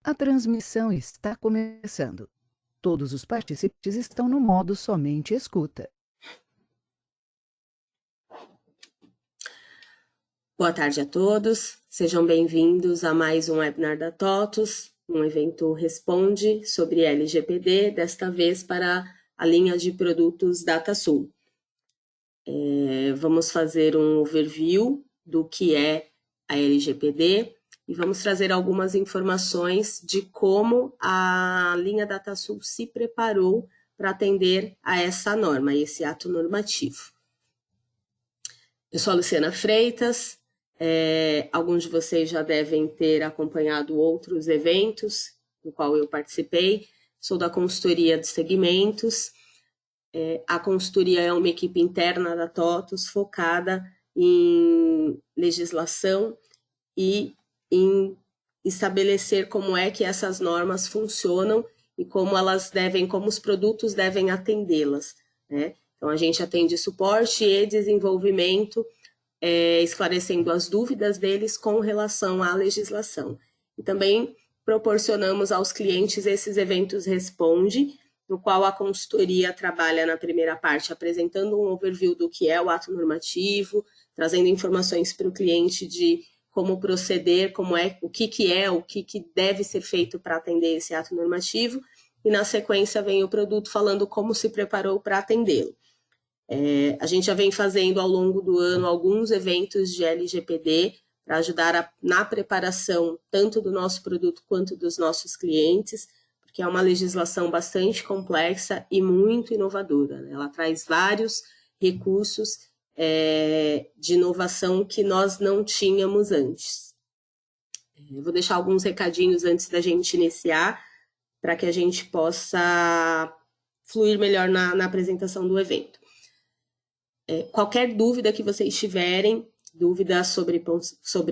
A transmissão está começando. Todos os participantes estão no modo somente escuta. Boa tarde a todos, sejam bem-vindos a mais um webinar da TOTUS, um evento Responde sobre LGPD, desta vez para a linha de produtos DataSul. Vamos fazer um overview do que é a LGPD e vamos trazer algumas informações de como a linha DataSul se preparou para atender a essa norma, a esse ato normativo. Eu sou a Luciana Freitas, alguns de vocês já devem ter acompanhado outros eventos no qual eu participei, sou da consultoria de segmentos. A consultoria é uma equipe interna da TOTUS focada em legislação e em estabelecer como é que essas normas funcionam e como os produtos devem atendê-las, né? Então, a gente atende suporte e desenvolvimento, esclarecendo as dúvidas deles com relação à legislação. E também proporcionamos aos clientes esses eventos Responde, no qual a consultoria trabalha na primeira parte, apresentando um overview do que é o ato normativo, trazendo informações para o cliente de como proceder, o que deve ser feito para atender esse ato normativo, e na sequência vem o produto falando como se preparou para atendê-lo. A gente já vem fazendo ao longo do ano alguns eventos de LGPD para ajudar na preparação tanto do nosso produto quanto dos nossos clientes, porque é uma legislação bastante complexa e muito inovadora, né? Ela traz vários recursos de inovação que nós não tínhamos antes. Eu vou deixar alguns recadinhos antes da gente iniciar, para que a gente possa fluir melhor na apresentação do evento. Qualquer dúvida que vocês tiverem, dúvida sobre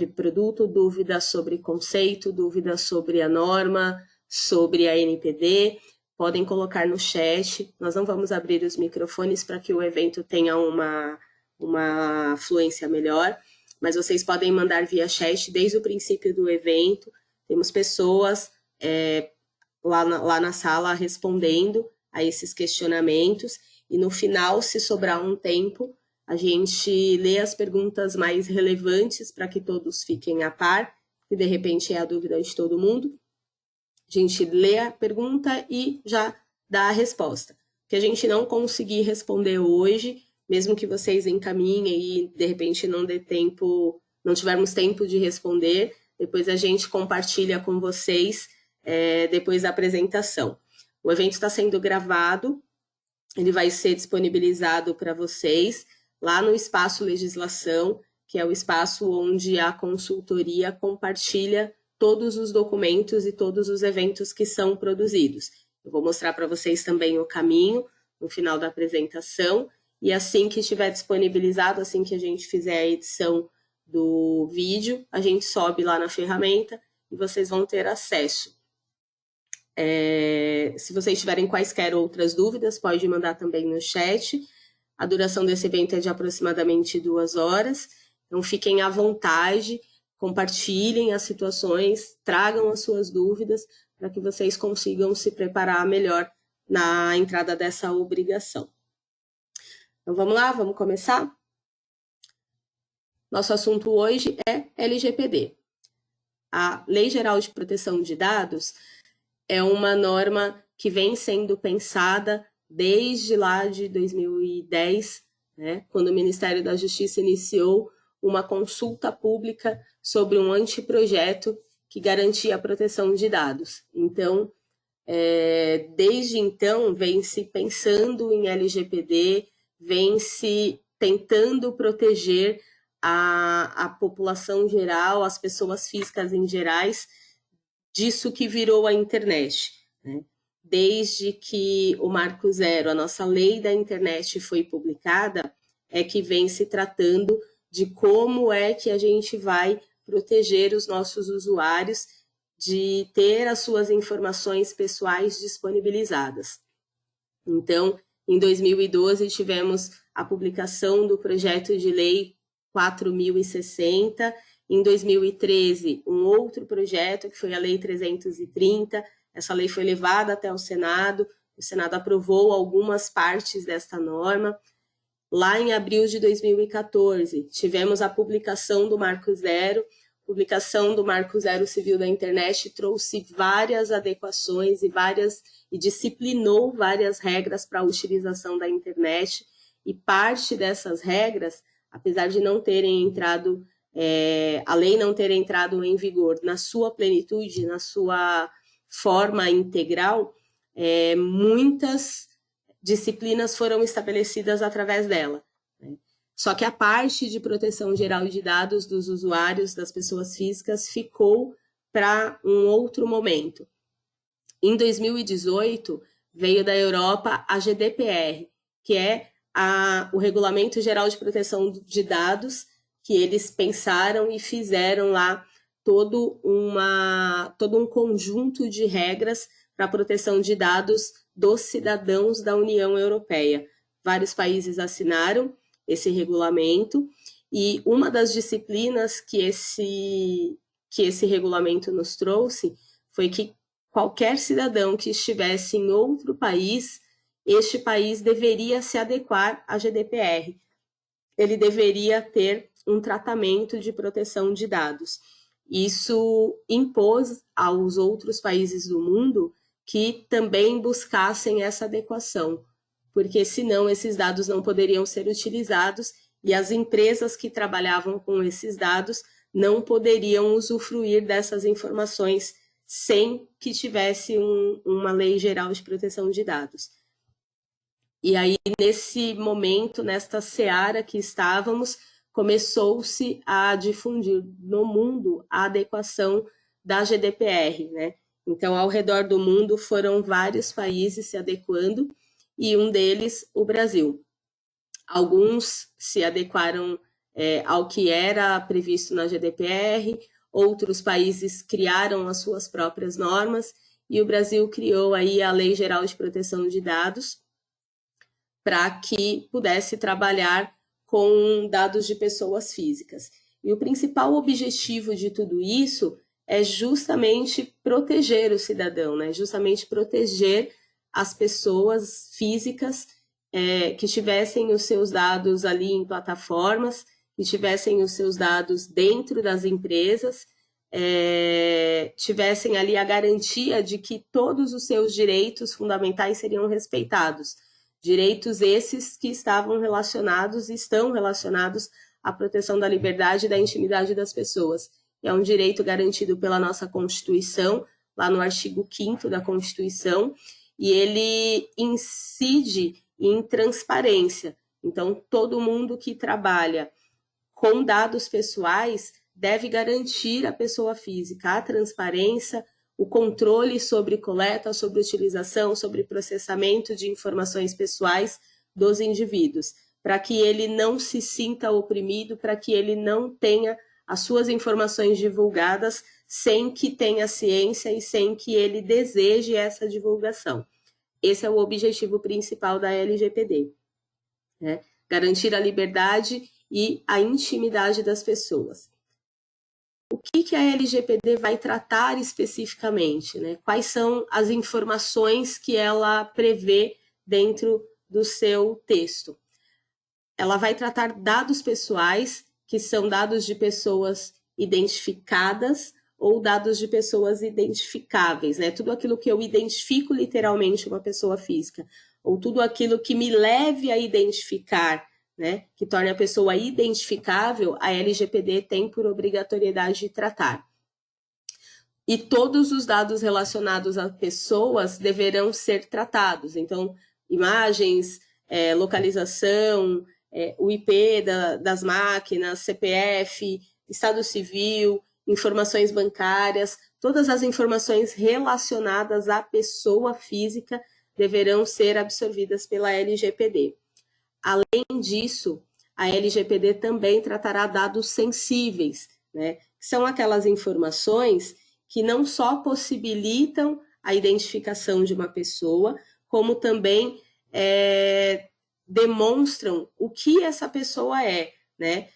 produto, dúvida sobre conceito, dúvida sobre a norma, sobre a NPD, podem colocar no chat. Nós não vamos abrir os microfones para que o evento tenha uma fluência melhor, mas vocês podem mandar via chat desde o princípio do evento. Temos pessoas lá na sala respondendo a esses questionamentos, e no final, se sobrar um tempo, a gente lê as perguntas mais relevantes para que todos fiquem a par, que de repente é a dúvida de todo mundo. A gente lê a pergunta e já dá a resposta. O que a gente não conseguir responder hoje, mesmo que vocês encaminhem e de repente não tivermos tempo de responder, depois a gente compartilha com vocês depois da apresentação. O evento está sendo gravado, ele vai ser disponibilizado para vocês lá no Espaço Legislação, que é o espaço onde a consultoria compartilha todos os documentos e todos os eventos que são produzidos. Eu vou mostrar para vocês também o caminho no final da apresentação, e assim que estiver disponibilizado, assim que a gente fizer a edição do vídeo, a gente sobe lá na ferramenta e vocês vão ter acesso. Se vocês tiverem quaisquer outras dúvidas, pode mandar também no chat. A duração desse evento é de aproximadamente 2 horas, então fiquem à vontade, compartilhem as situações, tragam as suas dúvidas para que vocês consigam se preparar melhor na entrada dessa obrigação. Então vamos lá, vamos começar? Nosso assunto hoje é LGPD. A Lei Geral de Proteção de Dados é uma norma que vem sendo pensada desde lá de 2010, né, quando o Ministério da Justiça iniciou uma consulta pública sobre um anteprojeto que garantia a proteção de dados. Então, desde então, vem se pensando em LGPD, vem se tentando proteger a população geral, as pessoas físicas em gerais, disso que virou a internet, né? Desde que o Marco Zero, a nossa lei da internet, foi publicada, é que vem se tratando de como é que a gente vai proteger os nossos usuários de ter as suas informações pessoais disponibilizadas. Então, em 2012, tivemos a publicação do projeto de lei 4.060, Em 2013, um outro projeto, que foi a Lei 330, essa lei foi levada até o Senado aprovou algumas partes desta norma. Lá em abril de 2014, tivemos a publicação do Marco Zero. A publicação do Marco Zero Civil da Internet trouxe várias adequações e disciplinou várias regras para a utilização da internet. E parte dessas regras, apesar de não terem entrado, a lei não ter entrado em vigor na sua plenitude, na sua forma integral, muitas disciplinas foram estabelecidas através dela. Né? Só que a parte de proteção geral de dados dos usuários, das pessoas físicas, ficou para um outro momento. Em 2018, veio da Europa a GDPR, que é o Regulamento Geral de Proteção de Dados, que eles pensaram e fizeram lá todo um conjunto de regras para a proteção de dados dos cidadãos da União Europeia. Vários países assinaram esse regulamento e uma das disciplinas que esse regulamento nos trouxe foi que qualquer cidadão que estivesse em outro país, este país deveria se adequar à GDPR. Ele deveria ter um tratamento de proteção de dados. Isso impôs aos outros países do mundo que também buscassem essa adequação, porque senão esses dados não poderiam ser utilizados e as empresas que trabalhavam com esses dados não poderiam usufruir dessas informações sem que tivesse uma lei geral de proteção de dados. E aí, nesse momento, nesta seara que estávamos, começou-se a difundir no mundo a adequação da GDPR, né? Então, ao redor do mundo, foram vários países se adequando, e um deles, o Brasil. Alguns se adequaram ao que era previsto na GDPR, outros países criaram as suas próprias normas, e o Brasil criou aí a Lei Geral de Proteção de Dados, para que pudesse trabalhar com dados de pessoas físicas. E o principal objetivo de tudo isso é justamente proteger o cidadão, né? Justamente proteger as pessoas físicas que tivessem os seus dados ali em plataformas, que tivessem os seus dados dentro das empresas, tivessem ali a garantia de que todos os seus direitos fundamentais seriam respeitados. Direitos esses que estão relacionados à proteção da liberdade e da intimidade das pessoas. É um direito garantido pela nossa Constituição, lá no artigo 5º da Constituição, e ele incide em transparência. Então, todo mundo que trabalha com dados pessoais deve garantir à pessoa física a transparência, o controle sobre coleta, sobre utilização, sobre processamento de informações pessoais dos indivíduos, para que ele não se sinta oprimido, para que ele não tenha as suas informações divulgadas sem que tenha ciência e sem que ele deseje essa divulgação. Esse é o objetivo principal da LGPD, né? Garantir a liberdade e a intimidade das pessoas. O que a LGPD vai tratar especificamente, né? Quais são as informações que ela prevê dentro do seu texto? Ela vai tratar dados pessoais, que são dados de pessoas identificadas ou dados de pessoas identificáveis, né? Tudo aquilo que eu identifico literalmente uma pessoa física, ou tudo aquilo que me leve a identificar, né, que torne a pessoa identificável, a LGPD tem por obrigatoriedade de tratar. E todos os dados relacionados a pessoas deverão ser tratados. Então, imagens, localização, o IP das máquinas, CPF, estado civil, informações bancárias, todas as informações relacionadas à pessoa física deverão ser absorvidas pela LGPD. Além disso, a LGPD também tratará dados sensíveis, né? São aquelas informações que não só possibilitam a identificação de uma pessoa, como também demonstram o que essa pessoa é, né?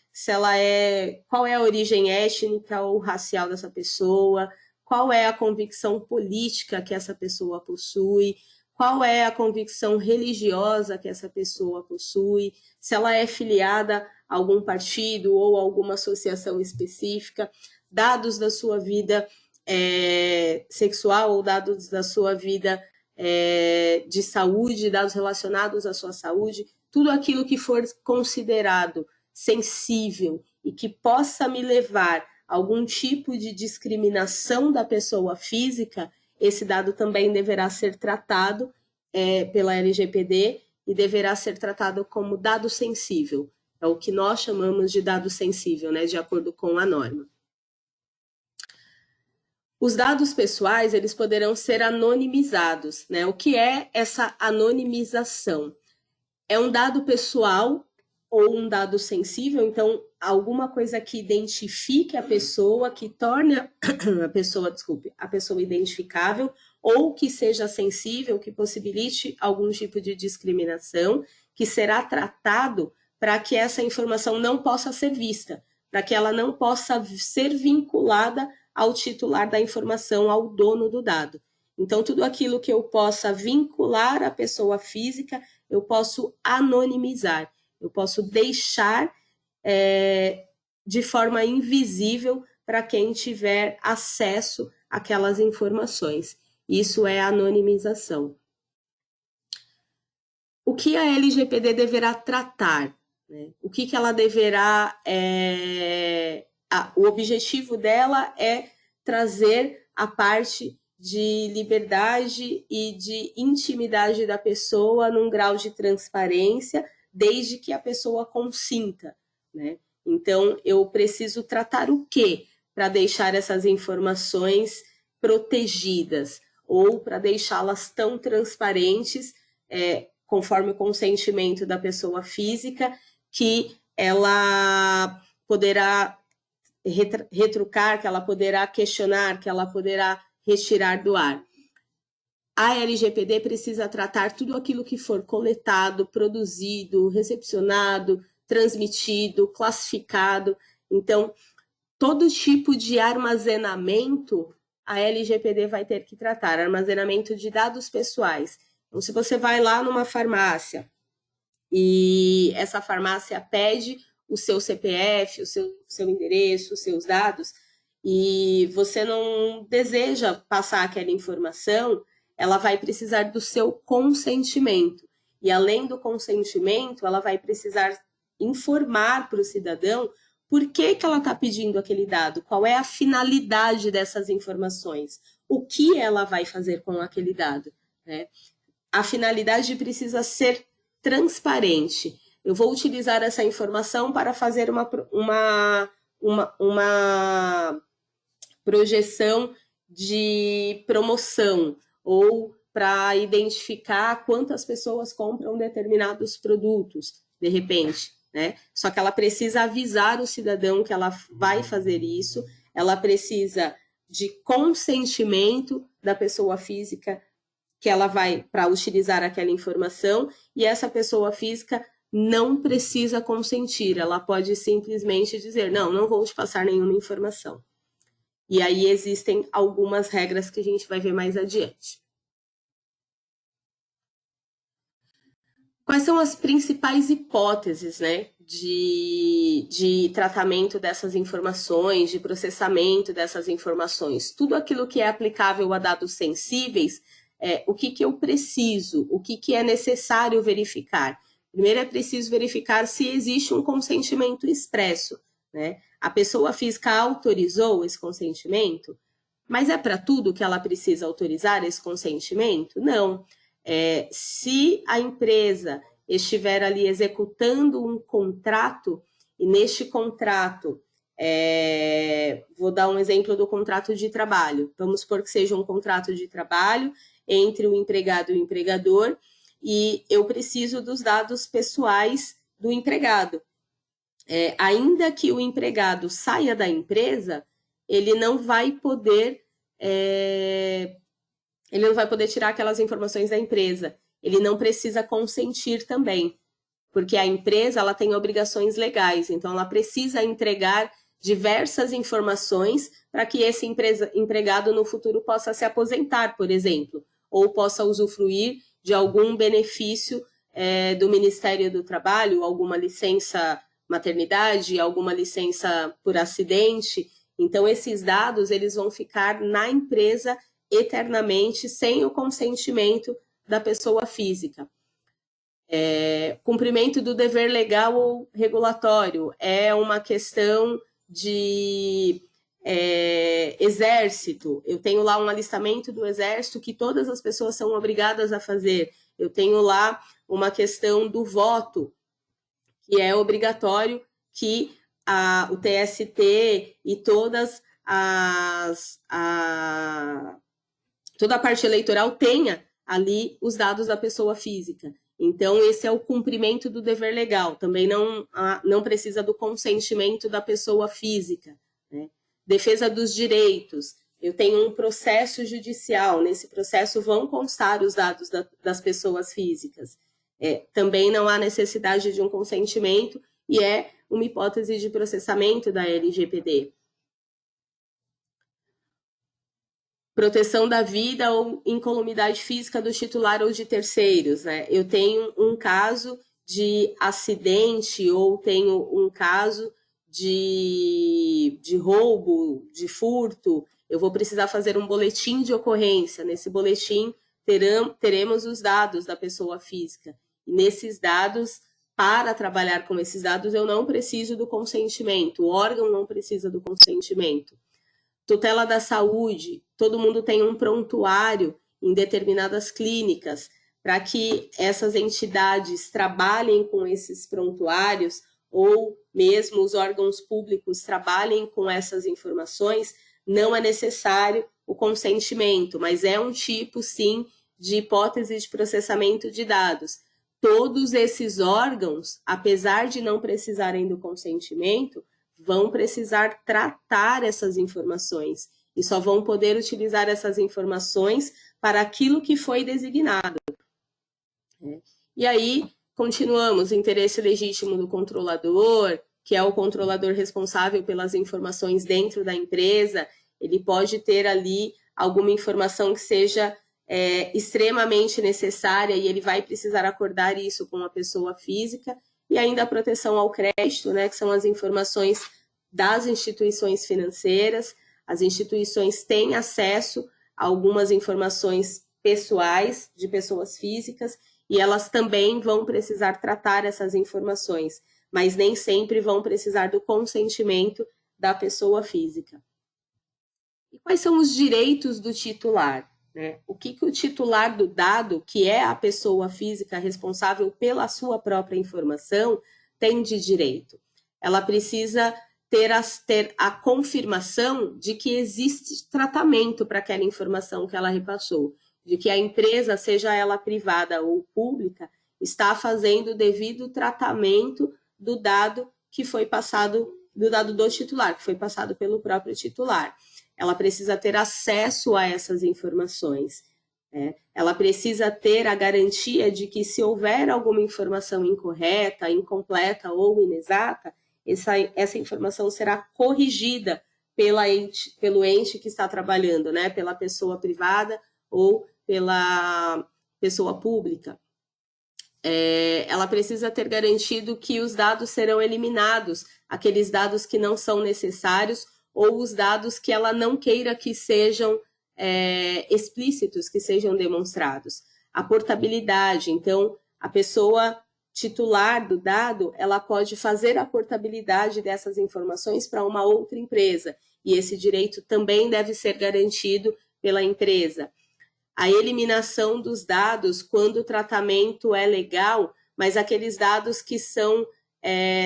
qual é a origem étnica ou racial dessa pessoa, qual é a convicção política que essa pessoa possui, qual é a convicção religiosa que essa pessoa possui, se ela é filiada a algum partido ou alguma associação específica, dados da sua vida sexual ou dados da sua vida de saúde, dados relacionados à sua saúde, tudo aquilo que for considerado sensível e que possa me levar a algum tipo de discriminação da pessoa física, esse dado também deverá ser tratado pela LGPD e deverá ser tratado como dado sensível. É o que nós chamamos de dado sensível, né, de acordo com a norma. Os dados pessoais, eles poderão ser anonimizados, né? O que é essa anonimização? É um dado pessoal ou um dado sensível, então alguma coisa que identifique a pessoa, que torne a pessoa identificável, ou que seja sensível, que possibilite algum tipo de discriminação, que será tratado para que essa informação não possa ser vista, para que ela não possa ser vinculada ao titular da informação, ao dono do dado. Então, tudo aquilo que eu possa vincular à pessoa física, eu posso anonimizar, eu posso deixar de forma invisível para quem tiver acesso àquelas informações. Isso é anonimização. O que a LGPD deverá tratar? Né? O que ela deverá... o objetivo dela é trazer a parte de liberdade e de intimidade da pessoa num grau de transparência, desde que a pessoa consinta, né? Então, eu preciso tratar o quê para deixar essas informações protegidas ou para deixá-las tão transparentes, conforme o consentimento da pessoa física, que ela poderá retrucar, que ela poderá questionar, que ela poderá retirar do ar. A LGPD precisa tratar tudo aquilo que for coletado, produzido, recepcionado, transmitido, classificado. Então, todo tipo de armazenamento a LGPD vai ter que tratar, armazenamento de dados pessoais. Então, se você vai lá numa farmácia e essa farmácia pede o seu CPF, o seu endereço, os seus dados, e você não deseja passar aquela informação, ela vai precisar do seu consentimento. E além do consentimento, ela vai precisar informar para o cidadão por que ela está pedindo aquele dado, qual é a finalidade dessas informações, o que ela vai fazer com aquele dado, né? A finalidade precisa ser transparente. Eu vou utilizar essa informação para fazer uma projeção de promoção ou para identificar quantas pessoas compram determinados produtos, de repente, né? Só que ela precisa avisar o cidadão que ela vai fazer isso, ela precisa de consentimento da pessoa física que ela vai para utilizar aquela informação, e essa pessoa física não precisa consentir, ela pode simplesmente dizer, não vou te passar nenhuma informação. E aí existem algumas regras que a gente vai ver mais adiante. Quais são as principais hipóteses, né, de tratamento dessas informações, de processamento dessas informações? Tudo aquilo que é aplicável a dados sensíveis, o que eu preciso, o que é necessário verificar? Primeiro é preciso verificar se existe um consentimento expresso, né? A pessoa física autorizou esse consentimento, mas é para tudo que ela precisa autorizar esse consentimento? Não. Se a empresa estiver ali executando um contrato, e neste contrato, vou dar um exemplo do contrato de trabalho, vamos supor que seja um contrato de trabalho entre o empregado e o empregador, e eu preciso dos dados pessoais do empregado. Ainda que o empregado saia da empresa, ele não vai poder tirar aquelas informações da empresa. Ele não precisa consentir também. porque a empresa ela tem obrigações legais, então ela precisa entregar diversas informações para que esse empregado no futuro possa se aposentar, por exemplo, ou possa usufruir de algum benefício do Ministério do Trabalho, alguma licença maternidade, alguma licença por acidente. Então, esses dados eles vão ficar na empresa eternamente, sem o consentimento da pessoa física. Cumprimento do dever legal ou regulatório é uma questão de exército. Eu tenho lá um alistamento do exército que todas as pessoas são obrigadas a fazer. Eu tenho lá uma questão do voto, que é obrigatório que o TST e toda a parte eleitoral tenha ali os dados da pessoa física. Então, esse é o cumprimento do dever legal. Também não precisa do consentimento da pessoa física, né? Defesa dos direitos. Eu tenho um processo judicial. Nesse processo vão constar os dados das pessoas físicas. Também não há necessidade de um consentimento e é uma hipótese de processamento da LGPD. Proteção da vida ou incolumidade física do titular ou de terceiros, né? Eu tenho um caso de acidente ou tenho um caso de roubo, de furto, eu vou precisar fazer um boletim de ocorrência. Nesse boletim teremos os dados da pessoa física. E nesses dados, para trabalhar com esses dados, eu não preciso do consentimento, o órgão não precisa do consentimento. Tutela da saúde, todo mundo tem um prontuário em determinadas clínicas para que essas entidades trabalhem com esses prontuários ou mesmo os órgãos públicos trabalhem com essas informações, não é necessário o consentimento, mas é um tipo, sim, de hipótese de processamento de dados. Todos esses órgãos, apesar de não precisarem do consentimento, vão precisar tratar essas informações e só vão poder utilizar essas informações para aquilo que foi designado. E aí, continuamos, interesse legítimo do controlador, que é o controlador responsável pelas informações dentro da empresa, ele pode ter ali alguma informação que seja extremamente necessária e ele vai precisar acordar isso com a pessoa física, e ainda a proteção ao crédito, né, que são as informações das instituições financeiras. As instituições têm acesso a algumas informações pessoais de pessoas físicas e elas também vão precisar tratar essas informações, mas nem sempre vão precisar do consentimento da pessoa física. E quais são os direitos do titular, né? O que o titular do dado, que é a pessoa física responsável pela sua própria informação, tem de direito? Ela precisa ter a confirmação de que existe tratamento para aquela informação que ela repassou, de que a empresa, seja ela privada ou pública, está fazendo o devido tratamento do dado que foi passado, do dado do titular, que foi passado pelo próprio titular. Ela precisa ter acesso a essas informações. Ela precisa ter a garantia de que, se houver alguma informação incorreta, incompleta ou inexata, essa informação será corrigida pelo ente que está trabalhando, né? Pela pessoa privada ou pela pessoa pública. Ela precisa ter garantido que os dados serão eliminados, aqueles dados que não são necessários ou os dados que ela não queira que sejam explícitos, que sejam demonstrados. A portabilidade, então, a pessoa titular do dado, ela pode fazer a portabilidade dessas informações para uma outra empresa, e esse direito também deve ser garantido pela empresa. A eliminação dos dados quando o tratamento é legal, mas aqueles dados que são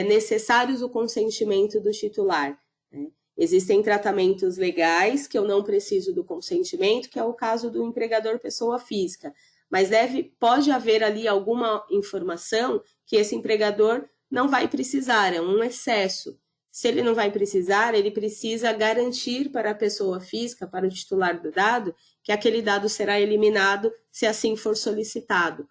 necessários o consentimento do titular, né? Existem tratamentos legais que eu não preciso do consentimento, que é o caso do empregador pessoa física, mas pode haver ali alguma informação que esse empregador não vai precisar, é um excesso. Se ele não vai precisar, ele precisa garantir para a pessoa física, para o titular do dado, que aquele dado será eliminado se assim for solicitado.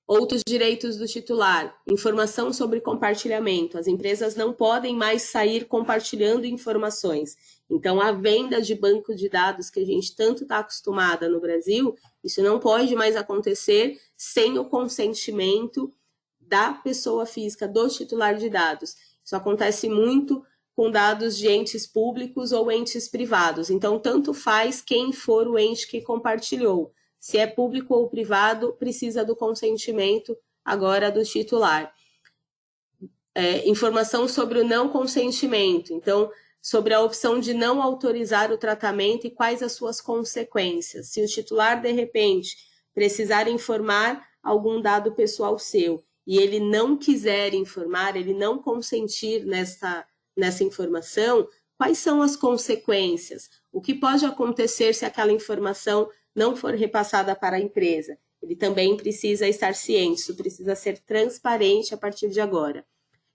Outros direitos do titular, informação sobre compartilhamento. As empresas não podem mais sair compartilhando informações. Então, a venda de banco de dados que a gente tanto está acostumada no Brasil, isso não pode mais acontecer sem o consentimento da pessoa física, do titular de dados. Isso acontece muito com dados de entes públicos ou entes privados. Então, tanto faz quem for o ente que compartilhou. Se é público ou privado, precisa do consentimento agora do titular. Informação sobre o não consentimento. Então, sobre a opção de não autorizar o tratamento e quais as suas consequências. Se o titular, de repente, precisar informar algum dado pessoal seu e ele não quiser informar, ele não consentir nessa informação, quais são as consequências? O que pode acontecer se aquela informação não for repassada para a empresa? Ele também precisa estar ciente, isso precisa ser transparente a partir de agora.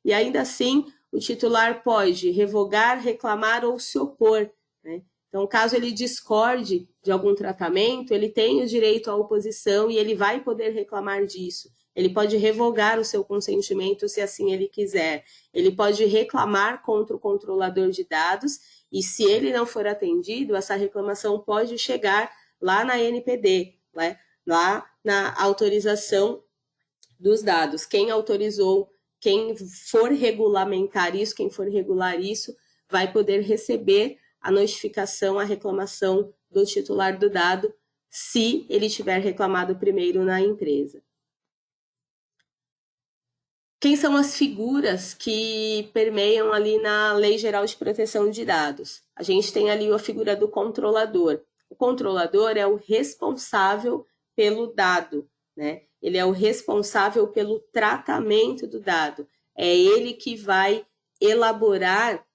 E ainda assim, o titular pode revogar, reclamar ou se opor, né? Então, caso ele discorde de algum tratamento, ele tem o direito à oposição e ele vai poder reclamar disso. Ele pode revogar o seu consentimento se assim ele quiser. Ele pode reclamar contra o controlador de dados e, se ele não for atendido, essa reclamação pode chegar lá na NPD, né? Lá na autorização dos dados. Quem autorizou, quem for regulamentar isso, quem for regular isso, vai poder receber a notificação, a reclamação do titular do dado, se ele tiver reclamado primeiro na empresa. Quem são as figuras que permeiam ali na Lei Geral de Proteção de Dados? A gente tem ali a figura do controlador. O controlador é o responsável pelo dado, né? Ele é o responsável pelo tratamento do dado. É ele que vai elaborar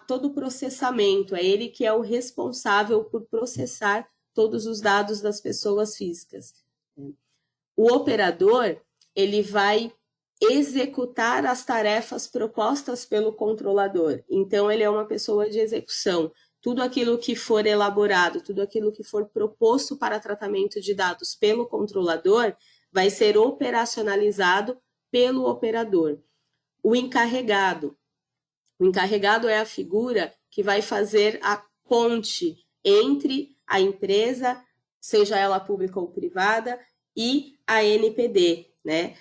todo o processamento. É ele que é o responsável por processar todos os dados das pessoas físicas. O operador, ele vai executar as tarefas propostas pelo controlador. Então, ele é uma pessoa de execução. Tudo aquilo que for elaborado, tudo aquilo que for proposto para tratamento de dados pelo controlador, vai ser operacionalizado pelo operador. O encarregado é a figura que vai fazer a ponte entre a empresa, seja ela pública ou privada, e a NPD, né?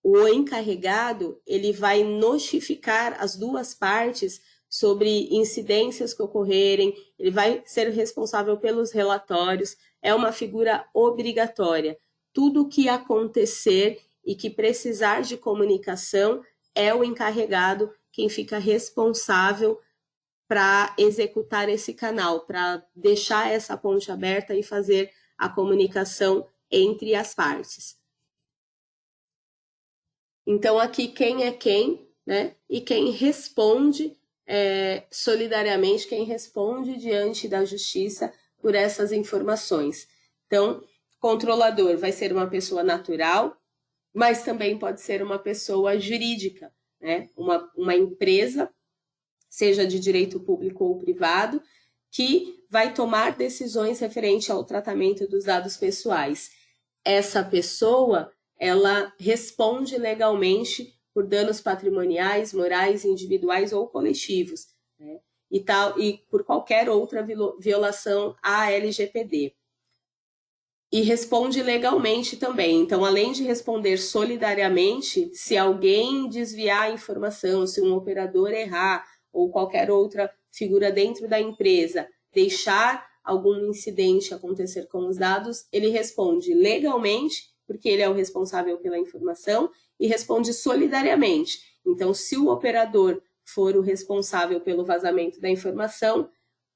O encarregado, ele vai notificar as duas partes sobre incidências que ocorrerem, ele vai ser responsável pelos relatórios, é uma figura obrigatória. Tudo que acontecer e que precisar de comunicação, é o encarregado quem fica responsável para executar esse canal, para deixar essa ponte aberta e fazer a comunicação entre as partes. Então, aqui quem é quem, né? E quem responde solidariamente, quem responde diante da justiça por essas informações. Então, controlador vai ser uma pessoa natural, mas também pode ser uma pessoa jurídica, né? Uma empresa, seja de direito público ou privado, que vai tomar decisões referentes ao tratamento dos dados pessoais. Essa pessoa, ela responde legalmente por danos patrimoniais, morais, individuais ou coletivos, né? E por qualquer outra violação à LGPD. E responde legalmente também. Então, além de responder solidariamente, se alguém desviar a informação, se um operador errar ou qualquer outra figura dentro da empresa deixar algum incidente acontecer com os dados, ele responde legalmente, porque ele é o responsável pela informação, e responde solidariamente. Então, se o operador for o responsável pelo vazamento da informação,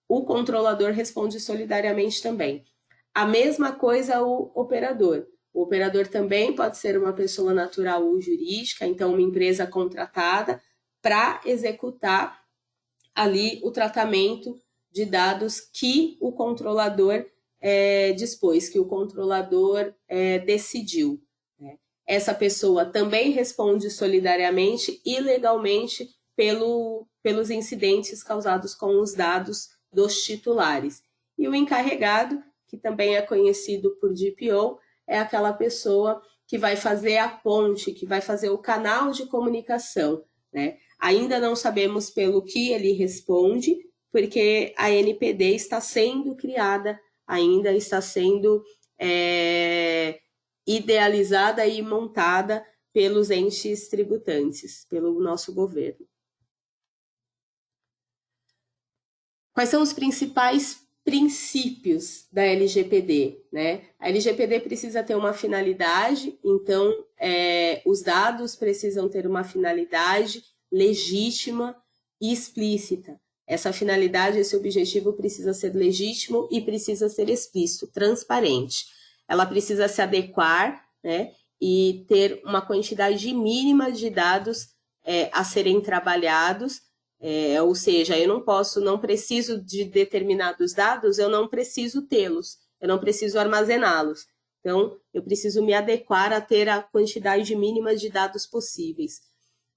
o controlador responde solidariamente também. A mesma coisa o operador. O operador também pode ser uma pessoa natural ou jurídica, então uma empresa contratada para executar ali o tratamento de dados que o controlador dispôs, que o controlador decidiu, né? Essa pessoa também responde solidariamente e legalmente pelos incidentes causados com os dados dos titulares. E o encarregado, que também é conhecido por DPO, é aquela pessoa que vai fazer a ponte, que vai fazer o canal de comunicação, né? Ainda não sabemos pelo que ele responde, porque a NPD está sendo criada, ainda está sendo idealizada e montada pelos entes tributantes, pelo nosso governo. Quais são os principais princípios da LGPD, né? A LGPD precisa ter uma finalidade, então os dados precisam ter uma finalidade legítima e explícita. Essa finalidade, esse objetivo precisa ser legítimo e precisa ser explícito, transparente. Ela precisa se adequar, né, e ter uma quantidade mínima de dados a serem trabalhados, ou seja, eu não preciso de determinados dados, eu não preciso tê-los, eu não preciso armazená-los. Então, eu preciso me adequar a ter a quantidade mínima de dados possíveis.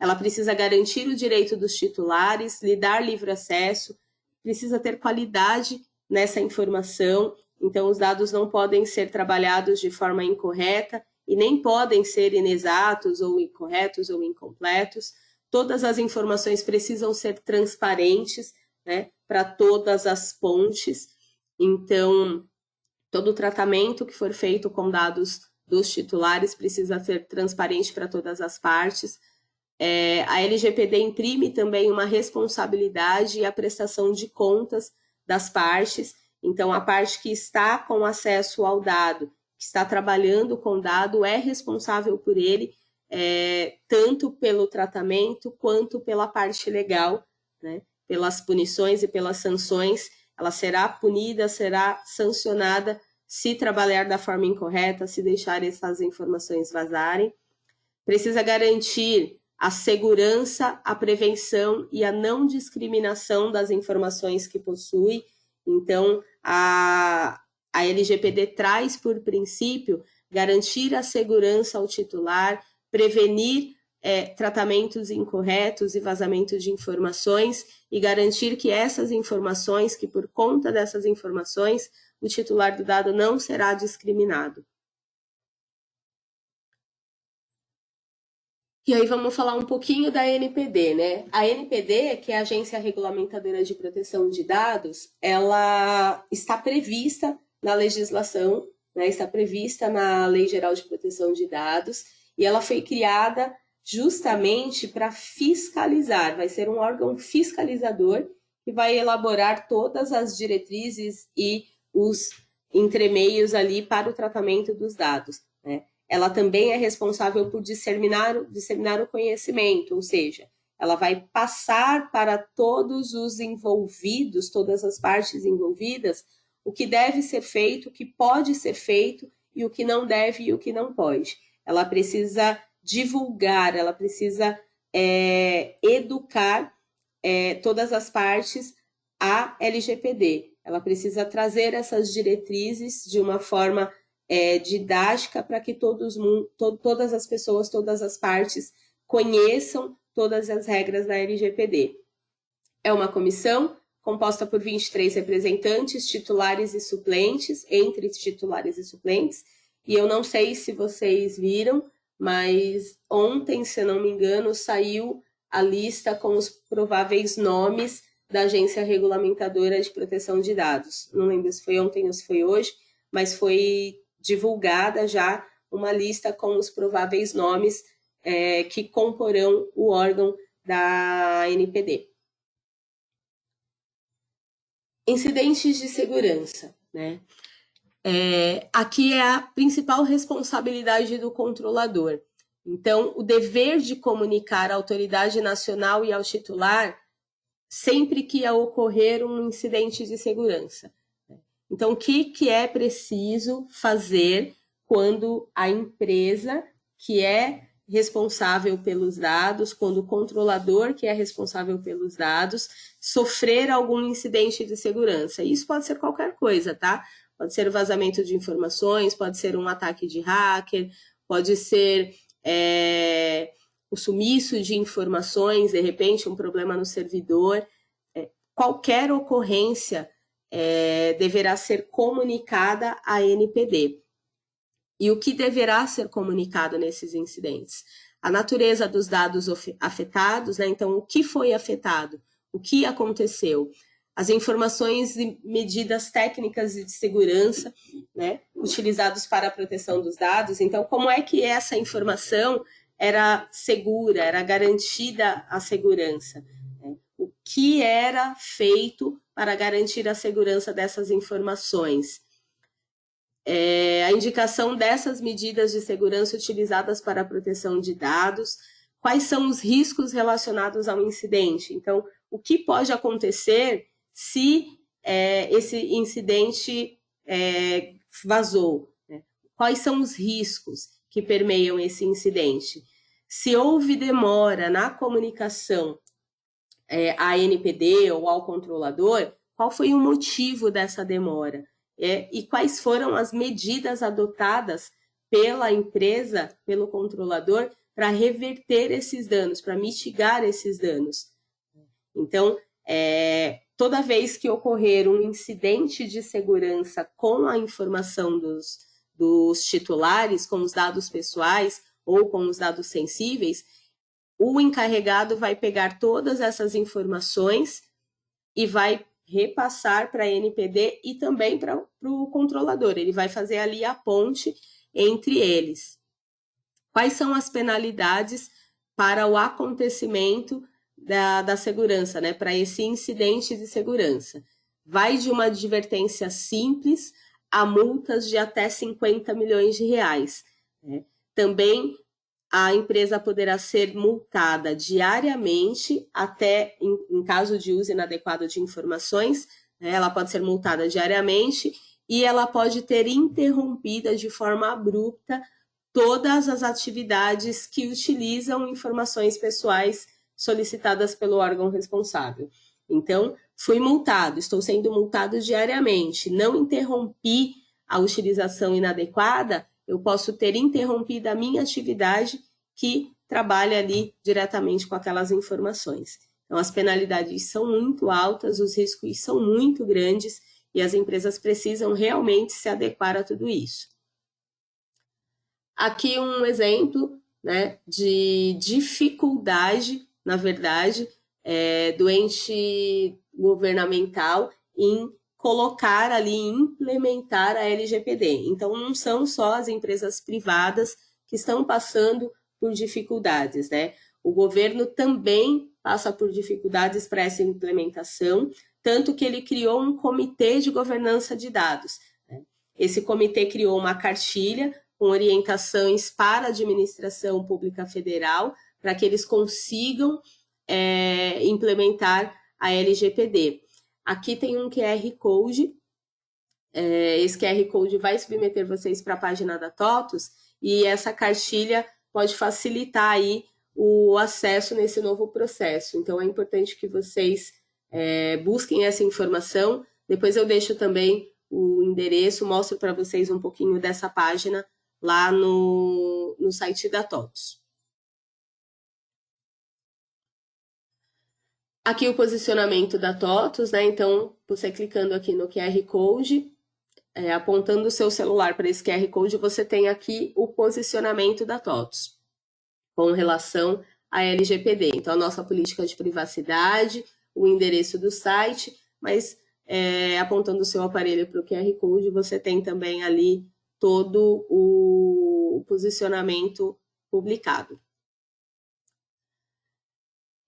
Ela precisa garantir o direito dos titulares, lhe dar livre acesso, precisa ter qualidade nessa informação, então os dados não podem ser trabalhados de forma incorreta e nem podem ser inexatos ou incorretos ou incompletos. Todas as informações precisam ser transparentes, né, para todas as pontes. Então, todo o tratamento que for feito com dados dos titulares precisa ser transparente para todas as partes. A LGPD imprime também uma responsabilidade e a prestação de contas das partes. Então, a parte que está com acesso ao dado, que está trabalhando com o dado, é responsável por ele, tanto pelo tratamento quanto pela parte legal, né? Pelas punições e pelas sanções. Ela será punida, será sancionada se trabalhar da forma incorreta, se deixar essas informações vazarem. Precisa garantir a segurança, a prevenção e a não discriminação das informações que possui. Então, a LGPD traz por princípio garantir a segurança ao titular, prevenir tratamentos incorretos e vazamento de informações e garantir que essas informações, que por conta dessas informações, o titular do dado não será discriminado. E aí vamos falar um pouquinho da ANPD, né? A ANPD, que é a Agência Regulamentadora de Proteção de Dados, ela está prevista na legislação, né? Está prevista na Lei Geral de Proteção de Dados, e ela foi criada justamente para fiscalizar, vai ser um órgão fiscalizador que vai elaborar todas as diretrizes e os entremeios ali para o tratamento dos dados, né? Ela também é responsável por disseminar o conhecimento, ou seja, ela vai passar para todos os envolvidos, todas as partes envolvidas, o que deve ser feito, o que pode ser feito e o que não deve e o que não pode. Ela precisa divulgar, ela precisa educar todas as partes à LGPD. Ela precisa trazer essas diretrizes de uma forma didática para que todas as pessoas, todas as partes conheçam todas as regras da LGPD. É uma comissão composta por 23 representantes, titulares e suplentes, entre titulares e suplentes, e eu não sei se vocês viram, mas ontem, se eu não me engano, saiu a lista com os prováveis nomes da Agência Regulamentadora de Proteção de Dados. Não lembro se foi ontem ou se foi hoje, mas foi divulgada já uma lista com os prováveis nomes que comporão o órgão da ANPD. Incidentes de segurança, né? Aqui é a principal responsabilidade do controlador. Então, o dever de comunicar à autoridade nacional e ao titular sempre que ocorrer um incidente de segurança. Então, o que é preciso fazer quando a empresa que é responsável pelos dados, quando o controlador que é responsável pelos dados sofrer algum incidente de segurança? Isso pode ser qualquer coisa, tá? Pode ser o vazamento de informações, pode ser um ataque de hacker, pode ser o sumiço de informações, de repente um problema no servidor. Qualquer ocorrência deverá ser comunicada à ANPD. E o que deverá ser comunicado nesses incidentes? A natureza dos dados afetados, né? Então, o que foi afetado? O que aconteceu? As informações e medidas técnicas de segurança, né, utilizados para a proteção dos dados. Então, como é que essa informação era segura, era garantida a segurança? O que era feito para garantir a segurança dessas informações? A indicação dessas medidas de segurança utilizadas para a proteção de dados, quais são os riscos relacionados ao incidente. Então, o que pode acontecer se esse incidente vazou? Né? Quais são os riscos que permeiam esse incidente? Se houve demora na comunicação à ANPD ou ao controlador, qual foi o motivo dessa demora? E quais foram as medidas adotadas pela empresa, pelo controlador, para reverter esses danos, para mitigar esses danos. Então, toda vez que ocorrer um incidente de segurança com a informação dos titulares, com os dados pessoais ou com os dados sensíveis, o encarregado vai pegar todas essas informações e vai repassar para a ANPD e também para o controlador. Ele vai fazer ali a ponte entre eles. Quais são as penalidades para o acontecimento da segurança, né? Para esse incidente de segurança? Vai de uma advertência simples a multas de até 50 milhões de reais. Né? Também a empresa poderá ser multada diariamente, até em caso de uso inadequado de informações, né, ela pode ser multada diariamente e ela pode ter interrompida de forma abrupta todas as atividades que utilizam informações pessoais solicitadas pelo órgão responsável. Então, fui multado, estou sendo multado diariamente, não interrompi a utilização inadequada, eu posso ter interrompido a minha atividade que trabalha ali diretamente com aquelas informações. Então, as penalidades são muito altas, os riscos são muito grandes e as empresas precisam realmente se adequar a tudo isso. Aqui um exemplo, né, de dificuldade, na verdade, do ente governamental em colocar ali, implementar a LGPD. Então, não são só as empresas privadas que estão passando por dificuldades, né? O governo também passa por dificuldades para essa implementação, tanto que ele criou um comitê de governança de dados. Né? Esse comitê criou uma cartilha com orientações para a administração pública federal, para que eles consigam implementar a LGPD. Aqui tem um QR Code, esse QR Code vai submeter vocês para a página da TOTUS, e essa cartilha pode facilitar aí o acesso nesse novo processo. Então, é importante que vocês busquem essa informação. Depois eu deixo também o endereço, mostro para vocês um pouquinho dessa página lá no site da TOTUS. Aqui o posicionamento da TOTUS, né? Então, você clicando aqui no QR Code, apontando o seu celular para esse QR Code, você tem aqui o posicionamento da TOTUS com relação à LGPD. Então, a nossa política de privacidade, o endereço do site, mas apontando o seu aparelho para o QR Code, você tem também ali todo o posicionamento publicado.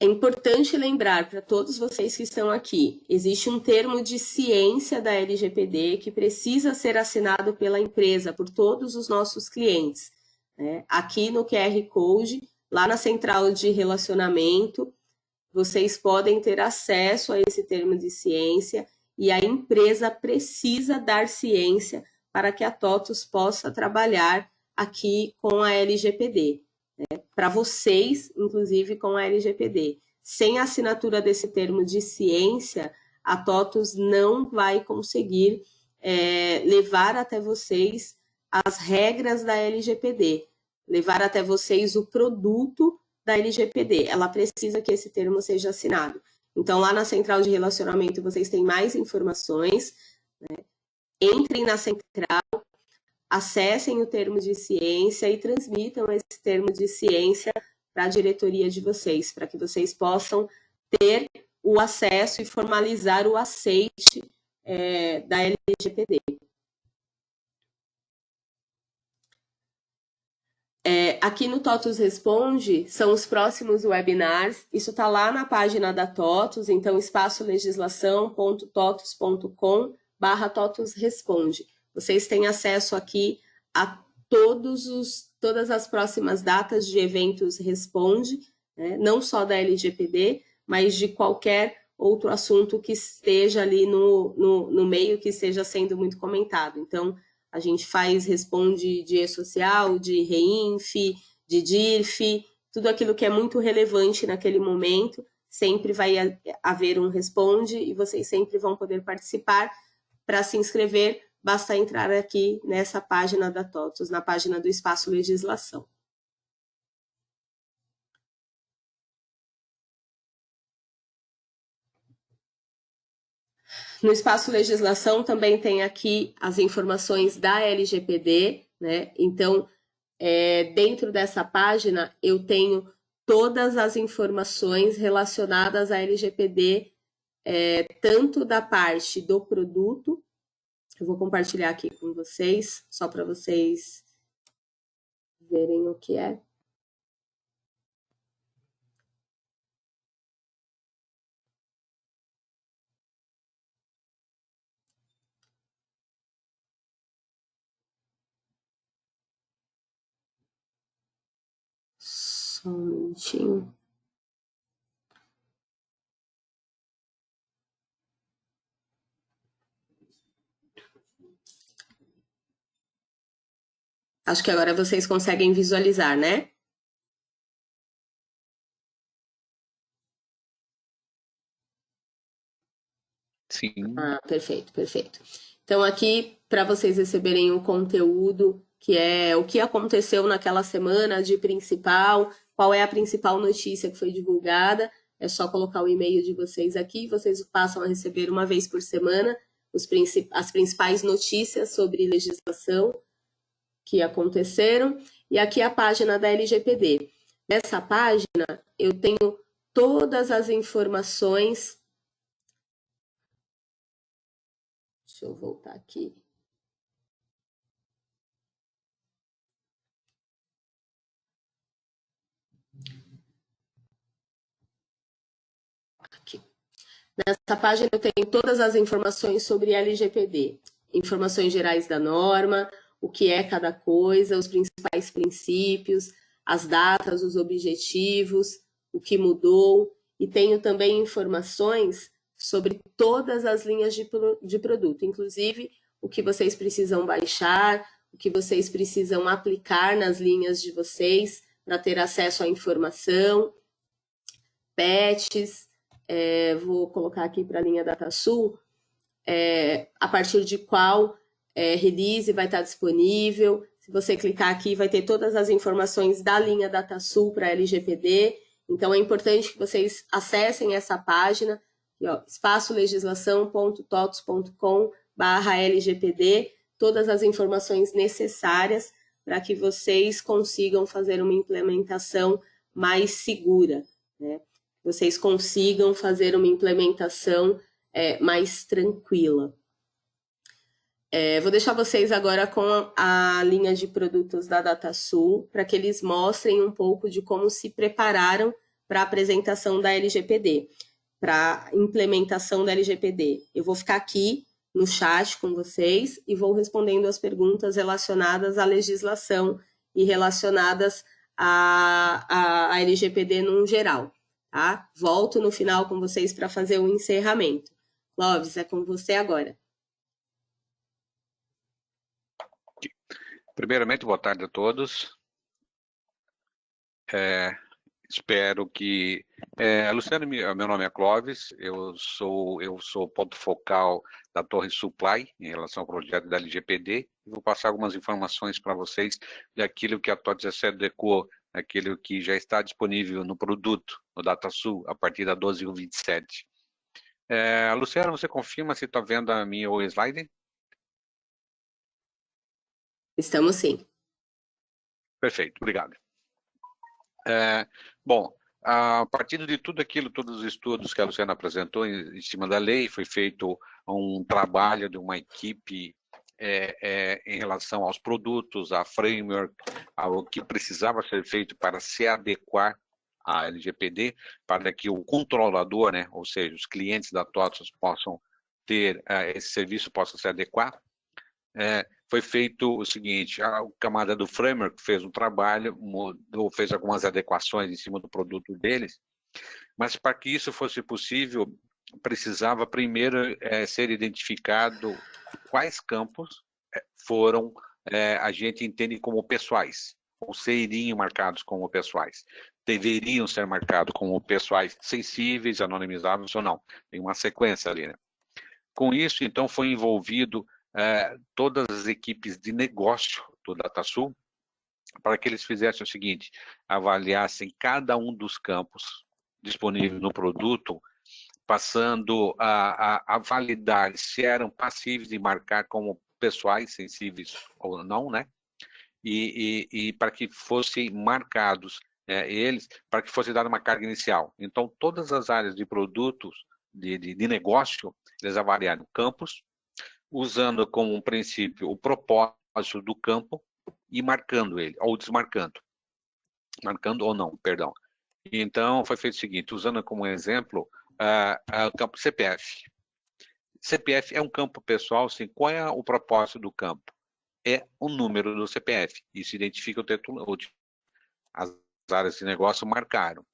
É importante lembrar para todos vocês que estão aqui, existe um termo de ciência da LGPD que precisa ser assinado pela empresa, por todos os nossos clientes. Né? Aqui no QR Code, lá na central de relacionamento, vocês podem ter acesso a esse termo de ciência e a empresa precisa dar ciência para que a TOTUS possa trabalhar aqui com a LGPD. Para vocês, inclusive, com a LGPD. Sem a assinatura desse termo de ciência, a TOTUS não vai conseguir levar até vocês as regras da LGPD, levar até vocês o produto da LGPD. Ela precisa que esse termo seja assinado. Então, lá na central de relacionamento, vocês têm mais informações, né? Entrem na central, acessem o termo de ciência e transmitam esse termo de ciência para a diretoria de vocês, para que vocês possam ter o acesso e formalizar o aceite da LGPD. Aqui no TOTUS Responde são os próximos webinars, isso está lá na página da TOTUS, então espaçolegislação.totus.com/TOTUS Responde. Vocês têm acesso aqui a todas as próximas datas de eventos Responde, né? Não só da LGPD, mas de qualquer outro assunto que esteja ali no meio, que esteja sendo muito comentado. Então, a gente responde de e-social, de REINF, de DIRF, tudo aquilo que é muito relevante naquele momento, sempre vai haver um responde e vocês sempre vão poder participar. Para se inscrever, basta entrar aqui nessa página da TOTUS, na página do Espaço Legislação. No Espaço Legislação também tem aqui as informações da LGPD, né? Então, dentro dessa página, eu tenho todas as informações relacionadas à LGPD, tanto da parte do produto, eu vou compartilhar aqui com vocês, só para vocês verem o que é. Só um minutinho. Acho que agora vocês conseguem visualizar, né? Sim. Ah, perfeito, perfeito. Então, aqui, para vocês receberem o conteúdo, que é o que aconteceu naquela semana de principal, qual é a principal notícia que foi divulgada, é só colocar o e-mail de vocês aqui, vocês passam a receber uma vez por semana as principais notícias sobre legislação que aconteceram, e aqui a página da LGPD. Nessa página, eu tenho todas as informações. Deixa eu voltar aqui. Aqui. Nessa página eu tenho todas as informações sobre LGPD, informações gerais da norma, o que é cada coisa, os principais princípios, as datas, os objetivos, o que mudou, e tenho também informações sobre todas as linhas de produto, inclusive o que vocês precisam baixar, o que vocês precisam aplicar nas linhas de vocês para ter acesso à informação, patches. Vou colocar aqui para a linha DataSul, a partir de qual release vai estar disponível. Se você clicar aqui, vai ter todas as informações da linha DataSul para LGPD. Então, é importante que vocês acessem essa página, espaçolegislação.totus.com/LGPD, todas as informações necessárias para que vocês consigam fazer uma implementação mais segura, né? Vocês consigam fazer uma implementação mais tranquila. Vou deixar vocês agora com a linha de produtos da DataSul, para que eles mostrem um pouco de como se prepararam para a apresentação da LGPD, para a implementação da LGPD. Eu vou ficar aqui no chat com vocês e vou respondendo as perguntas relacionadas à legislação e relacionadas à LGPD no geral. Tá? Volto no final com vocês para fazer o encerramento. Clóvis, é com você agora. Primeiramente, boa tarde a todos. Espero que... Luciano, meu nome é Clóvis, eu sou ponto focal da Torre Supply em relação ao projeto da LGPD, e vou passar algumas informações para vocês daquilo que a TOTS já se adequou, aquilo que já está disponível no produto, no DataSul, a partir da 12.27. Luciano, você confirma se está vendo a minha slide? Estamos sim. Perfeito, obrigado. Bom, a partir de tudo aquilo, todos os estudos que a Luciana apresentou em cima da lei, foi feito um trabalho de uma equipe em relação aos produtos, à framework, ao que precisava ser feito para se adequar à LGPD, para que o controlador, né, ou seja, os clientes da TOTS possam ter esse serviço, possam se adequar. Foi feito o seguinte: a camada do framework fez um trabalho, fez algumas adequações em cima do produto deles, mas para que isso fosse possível, precisava primeiro ser identificado quais campos foram, a gente entende como pessoais, ou seriam marcados como pessoais. Deveriam ser marcados como pessoais sensíveis, anonimizáveis ou não. Tem uma sequência ali, né? Com isso, então, foi envolvido todas as equipes de negócio do DataSul, para que eles fizessem o seguinte: avaliassem cada um dos campos disponíveis no produto, passando a validar se eram passíveis de marcar como pessoais sensíveis ou não, né? E para que fossem marcados eles, para que fosse dada uma carga inicial. Então, todas as áreas de produtos, de negócio, eles avaliaram campos, usando como um princípio o propósito do campo e marcando ele, ou desmarcando. Marcando ou não, perdão. Então, foi feito o seguinte, usando como exemplo o campo CPF. CPF é um campo pessoal, sim. Qual é o propósito do campo? É o número do CPF. Isso identifica o título, as áreas de negócio marcaram.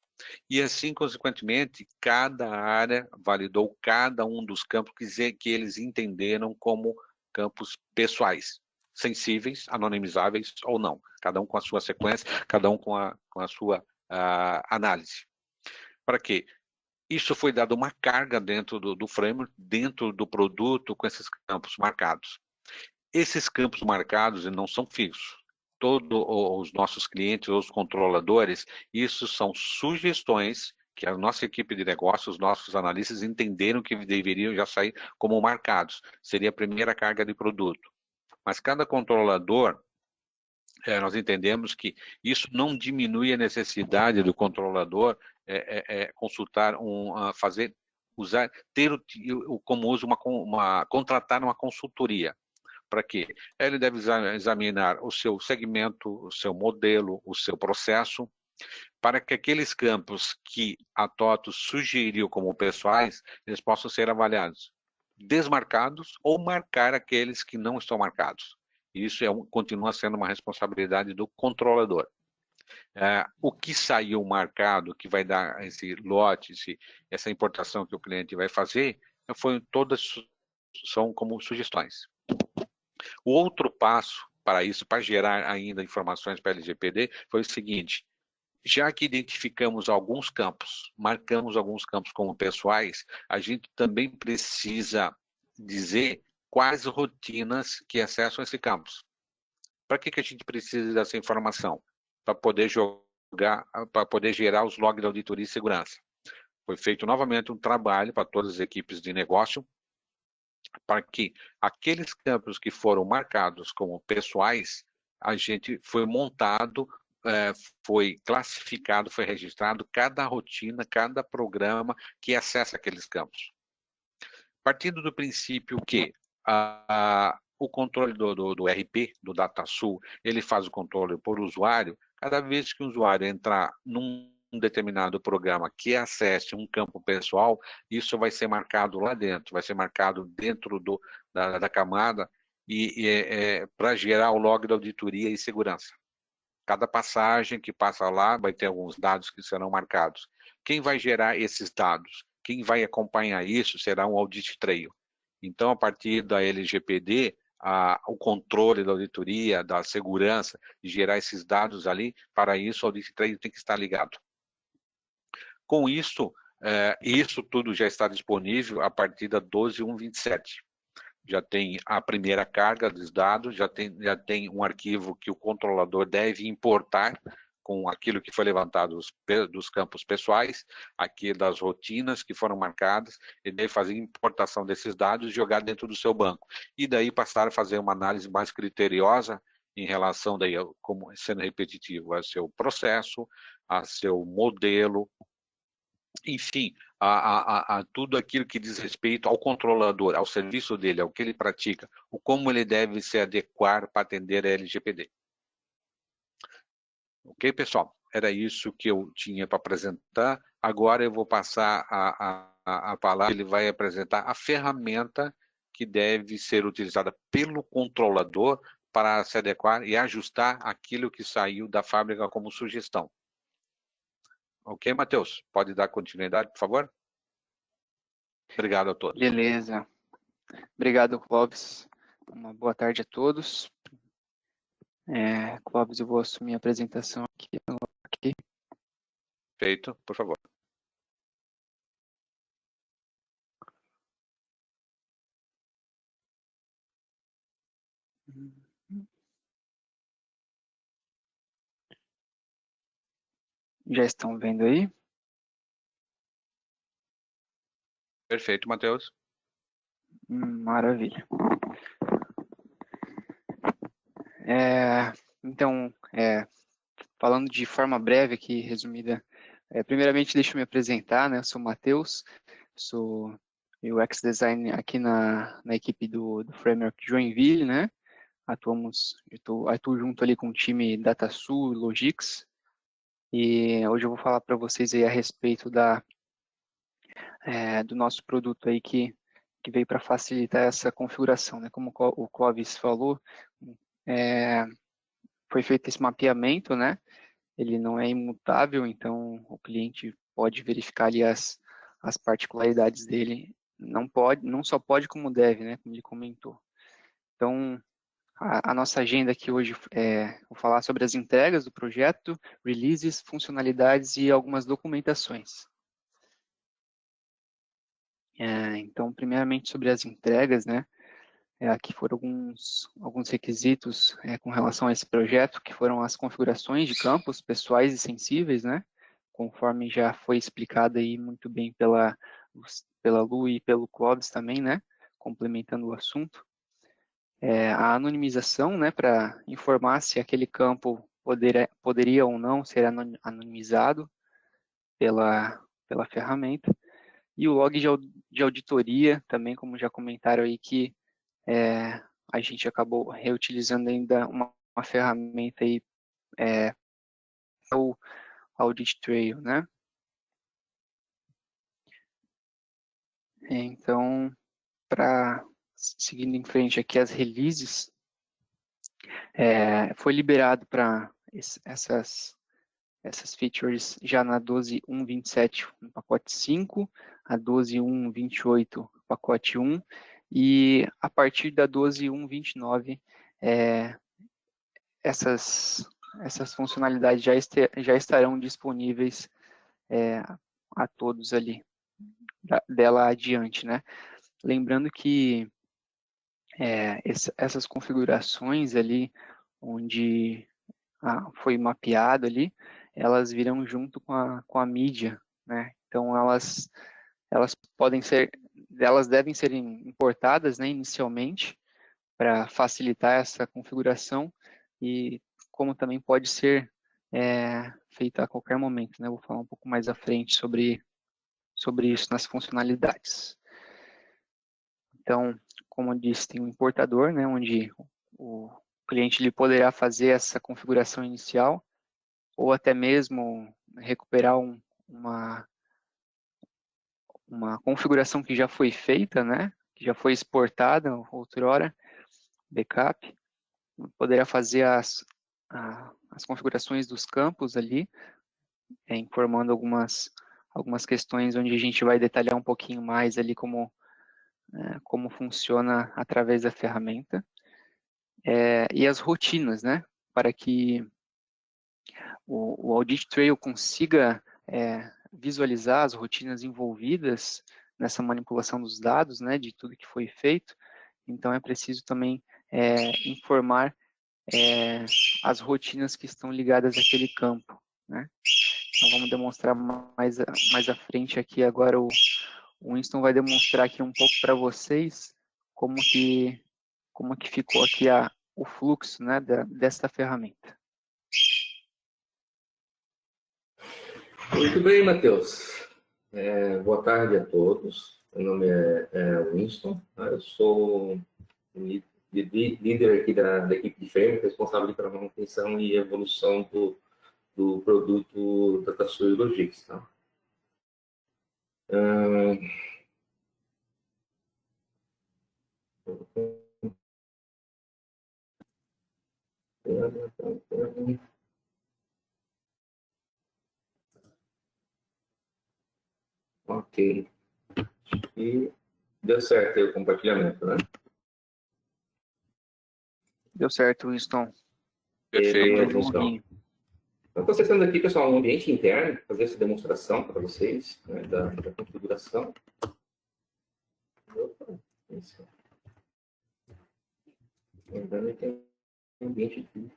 E assim, consequentemente, cada área validou cada um dos campos que eles entenderam como campos pessoais, sensíveis, anonimizáveis ou não. Cada um com a sua sequência, cada um com a sua análise. Para quê? Isso foi dado uma carga dentro do framework, dentro do produto, com esses campos marcados. Esses campos marcados não são fixos. Todos os nossos clientes, os controladores, isso são sugestões que a nossa equipe de negócios, os nossos analistas entenderam que deveriam já sair como marcados. Seria a primeira carga de produto. Mas cada controlador, nós entendemos que isso não diminui a necessidade do controlador consultar, ter como uso contratar uma consultoria. Para quê? Ele deve examinar o seu segmento, o seu modelo, o seu processo, para que aqueles campos que a TOTS sugeriu como pessoais, eles possam ser avaliados, desmarcados ou marcar aqueles que não estão marcados. Isso continua sendo uma responsabilidade do controlador. O que saiu marcado, que vai dar esse lote, essa importação que o cliente vai fazer, todas são como sugestões. O outro passo para isso, para gerar ainda informações para a LGPD, foi o seguinte: já que identificamos alguns campos, marcamos alguns campos como pessoais, a gente também precisa dizer quais rotinas que acessam esse campos. Para que a gente precisa dessa informação? Para poder para poder gerar os logs de auditoria e segurança. Foi feito novamente um trabalho para todas as equipes de negócio, para que aqueles campos que foram marcados como pessoais, a gente foi montado, foi classificado, foi registrado cada rotina, cada programa que acessa aqueles campos. Partindo do princípio que o controle do RP, do DataSul, ele faz o controle por usuário, cada vez que o usuário entrar num determinado programa que acesse um campo pessoal, isso vai ser marcado lá dentro, vai ser marcado dentro da camada para gerar o log da auditoria e segurança. Cada passagem que passa lá vai ter alguns dados que serão marcados. Quem vai gerar esses dados? Quem vai acompanhar isso será um audit trail. Então, a partir da LGPD, o controle da auditoria, da segurança, de gerar esses dados ali, para isso o audit trail tem que estar ligado. Com isso, isso tudo já está disponível a partir da 12.1.27. Já tem a primeira carga dos dados, já tem um arquivo que o controlador deve importar com aquilo que foi levantado dos campos pessoais, aqui das rotinas que foram marcadas, ele deve fazer importação desses dados e jogar dentro do seu banco. E daí passar a fazer uma análise mais criteriosa em relação, daí, como sendo repetitivo, a seu processo, a seu modelo, enfim, a tudo aquilo que diz respeito ao controlador, ao serviço dele, ao que ele pratica, o como ele deve se adequar para atender a LGPD. Ok, pessoal? Era isso que eu tinha para apresentar. Agora eu vou passar a palavra, ele vai apresentar a ferramenta que deve ser utilizada pelo controlador para se adequar e ajustar aquilo que saiu da fábrica como sugestão. Ok, Matheus? Pode dar continuidade, por favor? Obrigado a todos. Beleza. Obrigado, Clóvis. Uma boa tarde a todos. Clóvis, eu vou assumir a apresentação aqui. Feito, por favor. Já estão vendo aí? Perfeito, Matheus. Maravilha. Então, falando de forma breve aqui, resumida, primeiramente deixa eu me apresentar, né? Eu sou o Matheus, sou UX Design aqui na equipe do Framework Joinville, né? Atuo junto ali com o time DataSul e Logix, e hoje eu vou falar para vocês aí a respeito do nosso produto aí que veio para facilitar essa configuração, né? Como o Clóvis falou, foi feito esse mapeamento, né? Ele não é imutável, então o cliente pode verificar ali as particularidades dele. Não só pode como deve, né? Como ele comentou. Então, a nossa agenda aqui hoje vou falar sobre as entregas do projeto, releases, funcionalidades e algumas documentações. Então, primeiramente sobre as entregas, né? Aqui foram alguns requisitos com relação a esse projeto, que foram as configurações de campos pessoais e sensíveis, né? Conforme já foi explicado aí muito bem pela Lu e pelo Clóvis também, né? Complementando o assunto. A anonimização, né? Para informar se aquele campo poderia ou não ser anonimizado pela ferramenta. E o log de auditoria, também, como já comentaram aí, que a gente acabou reutilizando ainda uma ferramenta aí, o Audit Trail, né? Então, para seguindo em frente aqui as releases, foi liberado para essas features já na 12.1.27 no pacote 5, a 12.1.28 pacote 1, e a partir da 12.1.29 essas funcionalidades já estarão disponíveis a todos ali, dela adiante, né? Lembrando que essas configurações ali, onde foi mapeado ali, elas virão junto com a mídia, né? Então elas devem ser importadas, né, inicialmente, para facilitar essa configuração, e como também pode ser feita a qualquer momento, né? Vou falar um pouco mais à frente sobre isso nas funcionalidades. Então, como eu disse, tem um importador, né, onde o cliente ele poderá fazer essa configuração inicial, ou até mesmo recuperar uma configuração que já foi feita, né, que já foi exportada outrora, backup, poderá fazer as configurações dos campos ali, informando algumas questões onde a gente vai detalhar um pouquinho mais ali como funciona através da ferramenta. E as rotinas, né, para que o Audit Trail consiga visualizar as rotinas envolvidas nessa manipulação dos dados, né, de tudo que foi feito. Então, é preciso também informar as rotinas que estão ligadas àquele campo, né? Então, vamos demonstrar mais à frente aqui. Agora, o Winston vai demonstrar aqui um pouco para vocês como que ficou aqui o fluxo, né, desta ferramenta. Muito bem, Matheus. Boa tarde a todos. Meu nome é Winston. Eu sou líder aqui da equipe de Framework, responsável pela manutenção e evolução do produto DataSul e Logix. Tá? Ok. E deu certo aí o compartilhamento, né? Deu certo, Winston. Perfeito. Então, estou acessando aqui, pessoal, um ambiente interno, fazer essa demonstração para vocês, né, da configuração. Opa, isso. Lembrando que tem um ambiente de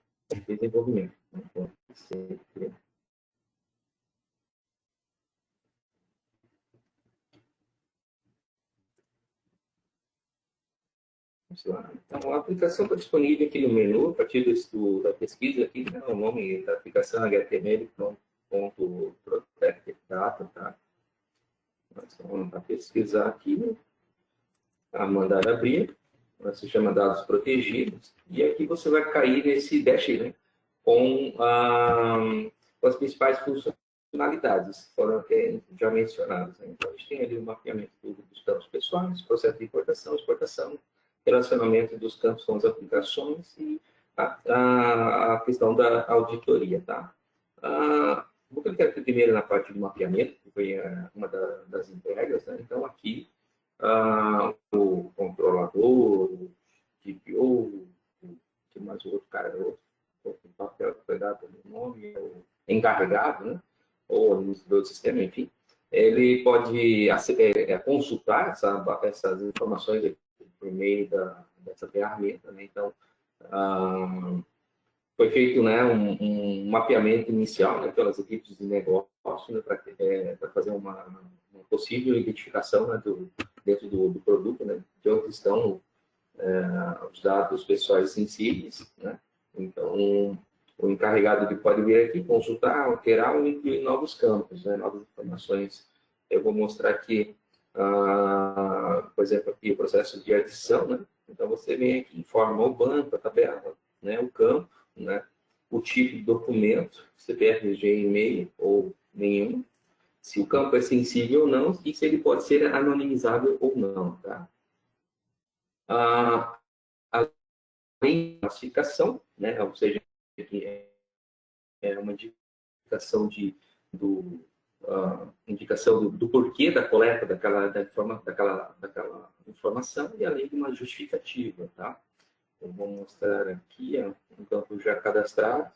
desenvolvimento. Então, então, a aplicação está disponível aqui no menu, a partir da pesquisa aqui, né, o nome da aplicação HTML.protect-data, tá? Nós vamos pesquisar aqui, mandar abrir, se chama dados protegidos, e aqui você vai cair nesse dash, né, com as principais funcionalidades que foram já mencionadas. Né? Então, a gente tem ali o mapeamento dos campos pessoais, processo de importação, exportação, relacionamento dos campos com as aplicações e a questão da auditoria. Tá? Vou clicar aqui primeiro na parte do mapeamento, que foi uma das entregas. Né? Então, aqui, o controlador, o GPO, que mais o outro cara, o papel que foi dado no nome, o encarregado, né? Ou administrador do sistema, enfim, ele pode consultar essas informações aqui por meio dessa ferramenta. Né? Então, foi feito, né, um mapeamento inicial, né, pelas equipes de negócio, né, para fazer uma possível identificação, né, dentro do produto, né, de onde estão os dados pessoais sensíveis. Né? Então, o encarregado ele pode vir aqui, consultar, alterar ou incluir novos campos, né, novas informações. Eu vou mostrar aqui, por exemplo, aqui o processo de adição. Né? Então, você vem aqui, informa o banco, a tabela, né, o campo, né, o tipo de documento, CPF, RG, e-mail ou nenhum, se o campo é sensível ou não e se ele pode ser anonimizável ou não. Tá? Além da classificação, né, ou seja, que é uma indicação indicação do porquê da coleta daquela informação e além de uma justificativa. Tá? Eu vou mostrar aqui um campo já cadastrado.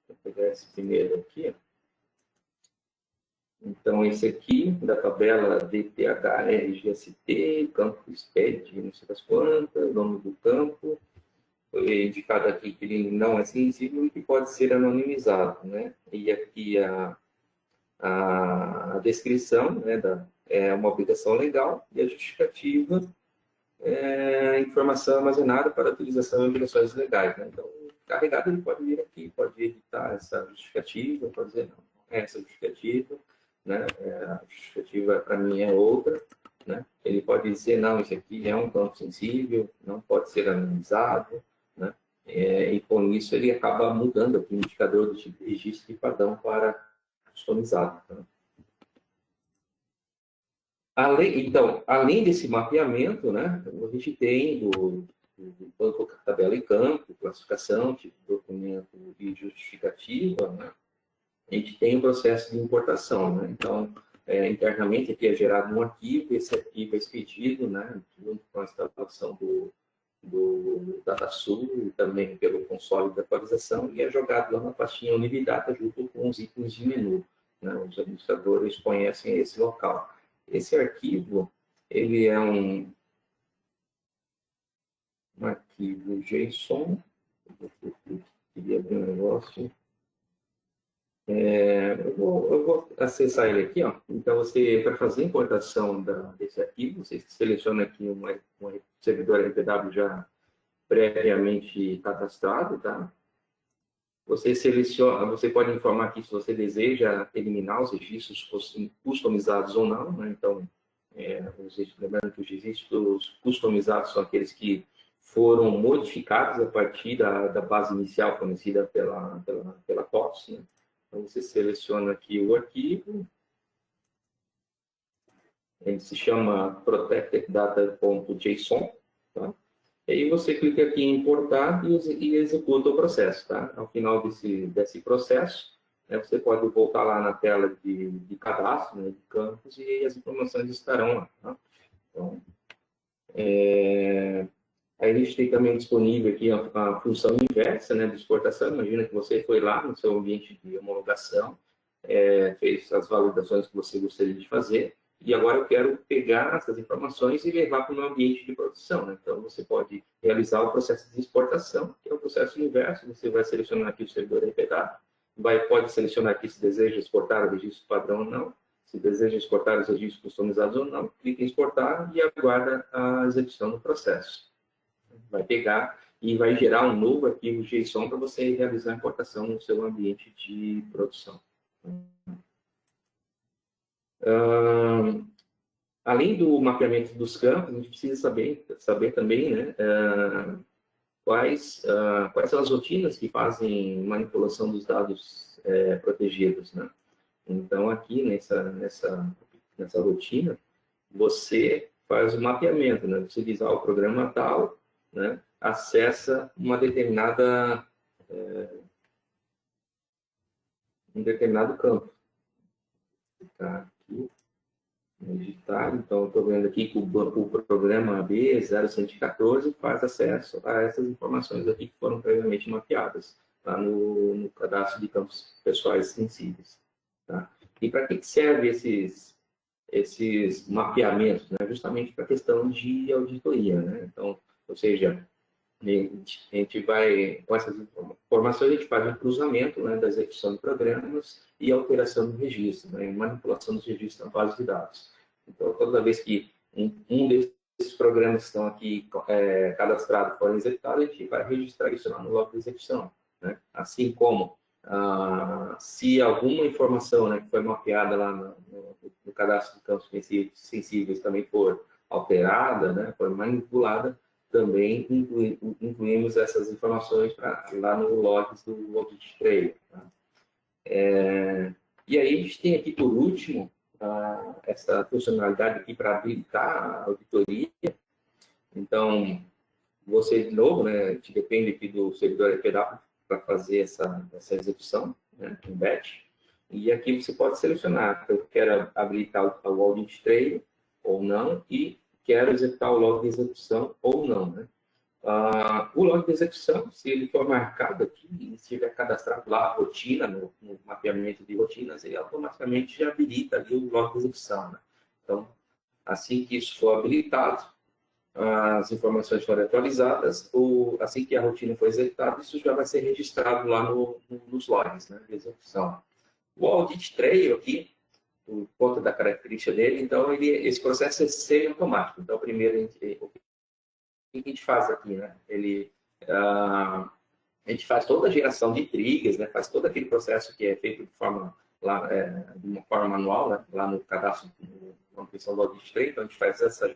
Vou pegar esse primeiro aqui. Então, esse aqui, da tabela DTH RGST, campo SPED, não sei das quantas, nome do campo. Foi indicado aqui que ele não é sensível e que pode ser anonimizado. Né? E aqui a descrição, né, é uma obrigação legal e a justificativa informação armazenada para utilização em obrigações legais. Né? Então, o carregado ele pode vir aqui, pode editar essa justificativa, pode dizer, não, essa justificativa, né? A justificativa para mim é outra. Né? Ele pode dizer, não, isso aqui é um campo sensível, não pode ser anonimizado. Né? E com isso ele acaba mudando aqui o indicador do tipo de registro de padrão para customizado. Tá? Além desse mapeamento, né, a gente tem do banco tabela e campo, classificação, tipo de documento e justificativa, né, a gente tem o processo de importação. Né, então, internamente aqui é gerado um arquivo, esse arquivo é expedido, né, junto com a instalação do DataSul e também pelo console de atualização e é jogado lá na pastinha Unidata junto com os itens de menu. né? Os administradores conhecem esse local. Esse arquivo, ele é um arquivo JSON. Eu queria abrir um negócio. Eu vou acessar ele aqui, ó. Então, você, para fazer a importação desse arquivo, você seleciona aqui um servidor RPW já previamente cadastrado, tá? Você seleciona, você pode informar aqui se você deseja eliminar os registros customizados ou não, né? Então, lembrando que os registros customizados são aqueles que foram modificados a partir da base inicial fornecida pela TOTS, né? Então, você seleciona aqui o arquivo. Ele se chama protecteddata.json, tá? E aí você clica aqui em importar e executa o processo, tá? Ao final desse processo, né, você pode voltar lá na tela de cadastro, né, de campos, e as informações estarão lá, tá? Então, aí a gente tem também disponível aqui a função inversa, né, de exportação. Imagina que você foi lá no seu ambiente de homologação, fez as validações que você gostaria de fazer, e agora eu quero pegar essas informações e levar para o meu ambiente de produção, né? Então, você pode realizar o processo de exportação, que é o processo inverso. Você vai selecionar aqui o servidor RPW, pode selecionar aqui se deseja exportar o registro padrão ou não, se deseja exportar os registros customizados ou não, clica em exportar e aguarda a execução do processo. Vai pegar e vai gerar um novo arquivo JSON para você realizar a importação no seu ambiente de produção. Além do mapeamento dos campos, a gente precisa saber também, né, quais são as rotinas que fazem manipulação dos dados protegidos, né? Então, aqui nessa rotina, você faz o mapeamento, né? Você diz, o programa tal, né, acessa um determinado campo. Tá aqui, editar. Então, eu estou vendo aqui que o programa B0114 faz acesso a essas informações aqui que foram previamente mapeadas lá no cadastro de campos pessoais sensíveis. Tá? E para que serve esses mapeamentos? Né? Justamente para a questão de auditoria, né? Então, ou seja, a gente vai, com essas informações, a gente faz um cruzamento, né, da execução de programas e alteração do registro, né, manipulação dos registros na base de dados. Então, toda vez que um desses programas que estão aqui cadastrados forem executados, a gente vai registrar isso lá no log de execução, né? Assim como, se alguma informação, né, que foi mapeada lá no cadastro de campos sensíveis também for alterada, né, for manipulada, também incluímos essas informações lá no logs do Audit Trail. Tá? E aí a gente tem aqui, por último, essa funcionalidade aqui para habilitar a auditoria. Então, você, de novo, né, te depende aqui do servidor RPW para fazer essa execução, né, em batch. E aqui você pode selecionar, eu quero habilitar o Audit Trail ou não, e quero executar o log de execução ou não, né? O log de execução, se ele for marcado aqui e estiver cadastrado lá a rotina, no mapeamento de rotinas, ele automaticamente já habilita ali o log de execução, né? Então, assim que isso for habilitado, as informações forem atualizadas, assim que a rotina for executada, isso já vai ser registrado lá nos logs, né, de execução. O Audit Trail aqui, por conta da característica dele, então esse processo é semi-automático. Então, primeiro, o que a gente faz aqui, né? A gente faz toda a geração de triggers, né? Faz todo aquele processo que é feito de uma forma manual, né? Lá no cadastro, na questão do Audit Trail, então a gente faz essa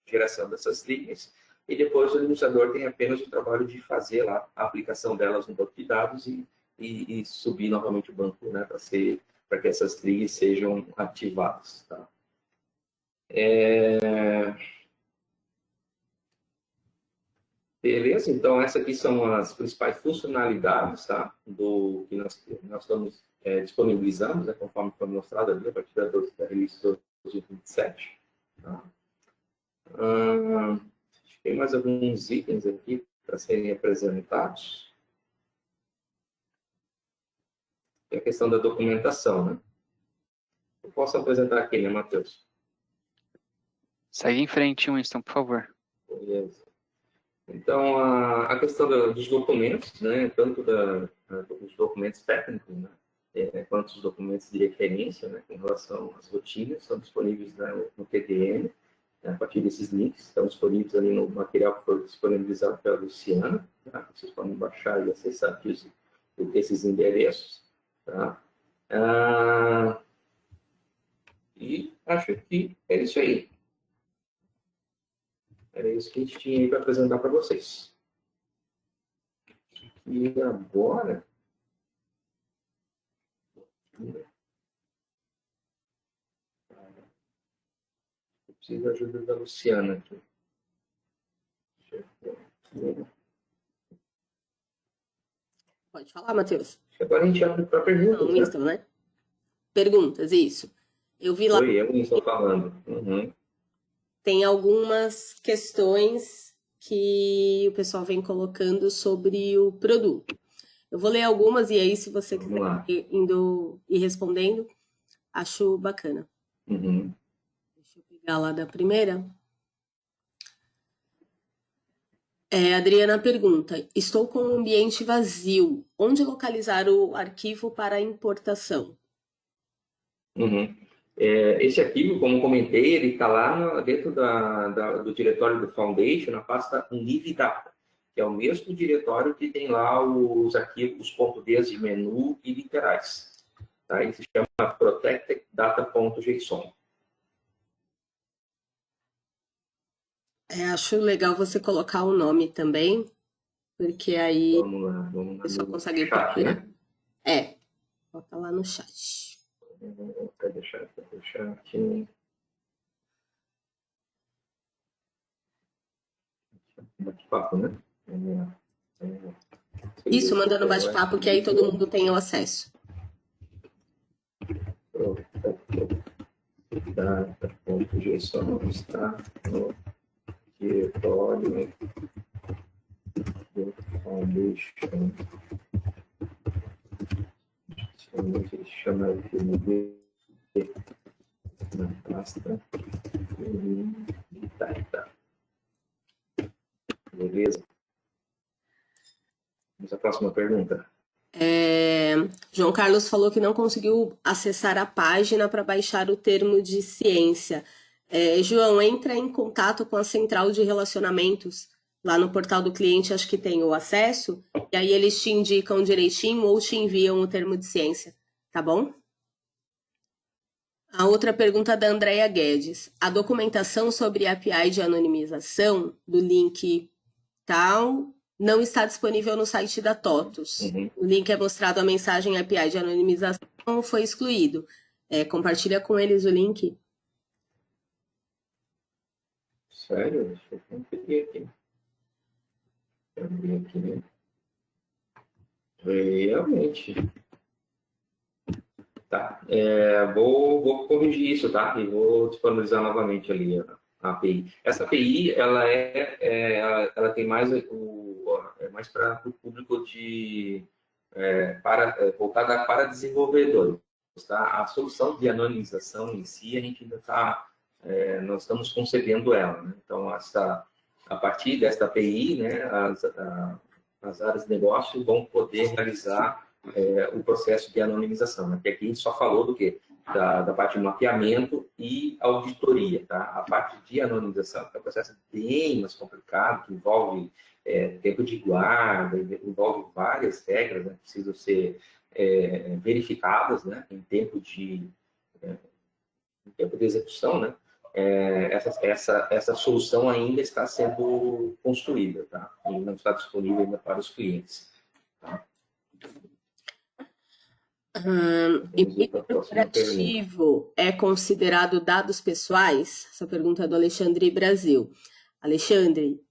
geração dessas triggers e depois o administrador tem apenas o trabalho de fazer lá a aplicação delas no banco de dados e subir novamente o banco, né? Para que essas triggers sejam ativadas, tá? Beleza? Então, essas aqui são as principais funcionalidades, tá? Que nós estamos disponibilizando, né? Conforme foi mostrado ali, a partir da release 2027. Tá? Tem mais alguns itens aqui para serem apresentados. Tem a questão da documentação, né? posso apresentar aqui, né, Matheus? Segue em frente, Winston, por favor. Beleza. Então, a questão dos documentos, né, tanto dos documentos técnicos, né, quanto os documentos de referência, né, com relação às rotinas, são disponíveis no TDM, né, a partir desses links, estão disponíveis ali no material que foi disponibilizado pela Luciana, tá? Vocês podem baixar e acessar aqui esses endereços, tá? E acho que é isso aí. Era isso que a gente tinha aí para apresentar para vocês. E agora... Eu preciso da ajuda da Luciana aqui. Pode falar, Matheus. Agora a gente abre para perguntas. Não, Winston, né? Perguntas, isso. Eu vi lá... Oi, eu estou falando. Uhum. Tem algumas questões que o pessoal vem colocando sobre o produto. Eu vou ler algumas e aí, se você quiser ir respondendo, acho bacana. Uhum. Deixa eu pegar lá da primeira. Adriana pergunta: estou com um ambiente vazio. Onde localizar o arquivo para importação? Uhum. Esse arquivo, como comentei, ele está lá dentro do diretório do Foundation, na pasta Live Data, que é o mesmo diretório que tem lá os arquivos .ds de menu e literais. Tá? Ele se chama protecteddata.json. Acho legal você colocar o nome também, porque aí Vamos lá, a pessoa consegue chat, procurar. né? Bota lá no chat. Vou deixar aqui. Bate-papo, né? Isso, manda no bate-papo, que aí todo mundo tem o acesso. Data.json está no diretório do Foundation. Ele chama de na pasta. Tá. Beleza? Vamos à próxima pergunta. João Carlos falou que não conseguiu acessar a página para baixar o termo de ciência. João, entra em contato com a central de relacionamentos lá no portal do cliente, acho que tem o acesso, e aí eles te indicam direitinho ou te enviam o termo de ciência, tá bom? A outra pergunta da Andrea Guedes. A documentação sobre API de anonimização do link tal não está disponível no site da TOTUS. Uhum. O link é mostrado a mensagem API de anonimização foi excluído. Compartilha com eles o link. Sério? Deixa eu conferir aqui. Abrir aqui, né? Realmente. Tá. Vou corrigir isso, tá? E vou disponibilizar novamente ali a API. Essa API, ela tem mais mais para o público voltada para desenvolvedores, tá? A solução de anonimização em si, a gente ainda está, nós estamos concebendo ela, né? Então, a partir desta API, né, as áreas de negócio vão poder realizar o processo de anonimização, né? Porque aqui a gente só falou do quê? Da parte de mapeamento e auditoria, tá? A parte de anonimização, que é um processo bem mais complicado, que envolve tempo de guarda, envolve várias regras, né, que precisam ser verificadas, né, em tempo de execução, né? Essa solução ainda está sendo construída, tá? E não está disponível ainda para os clientes. Tá? E-mail corporativo é considerado dados pessoais? Essa pergunta é do Alexandre Brasil. Alexandre,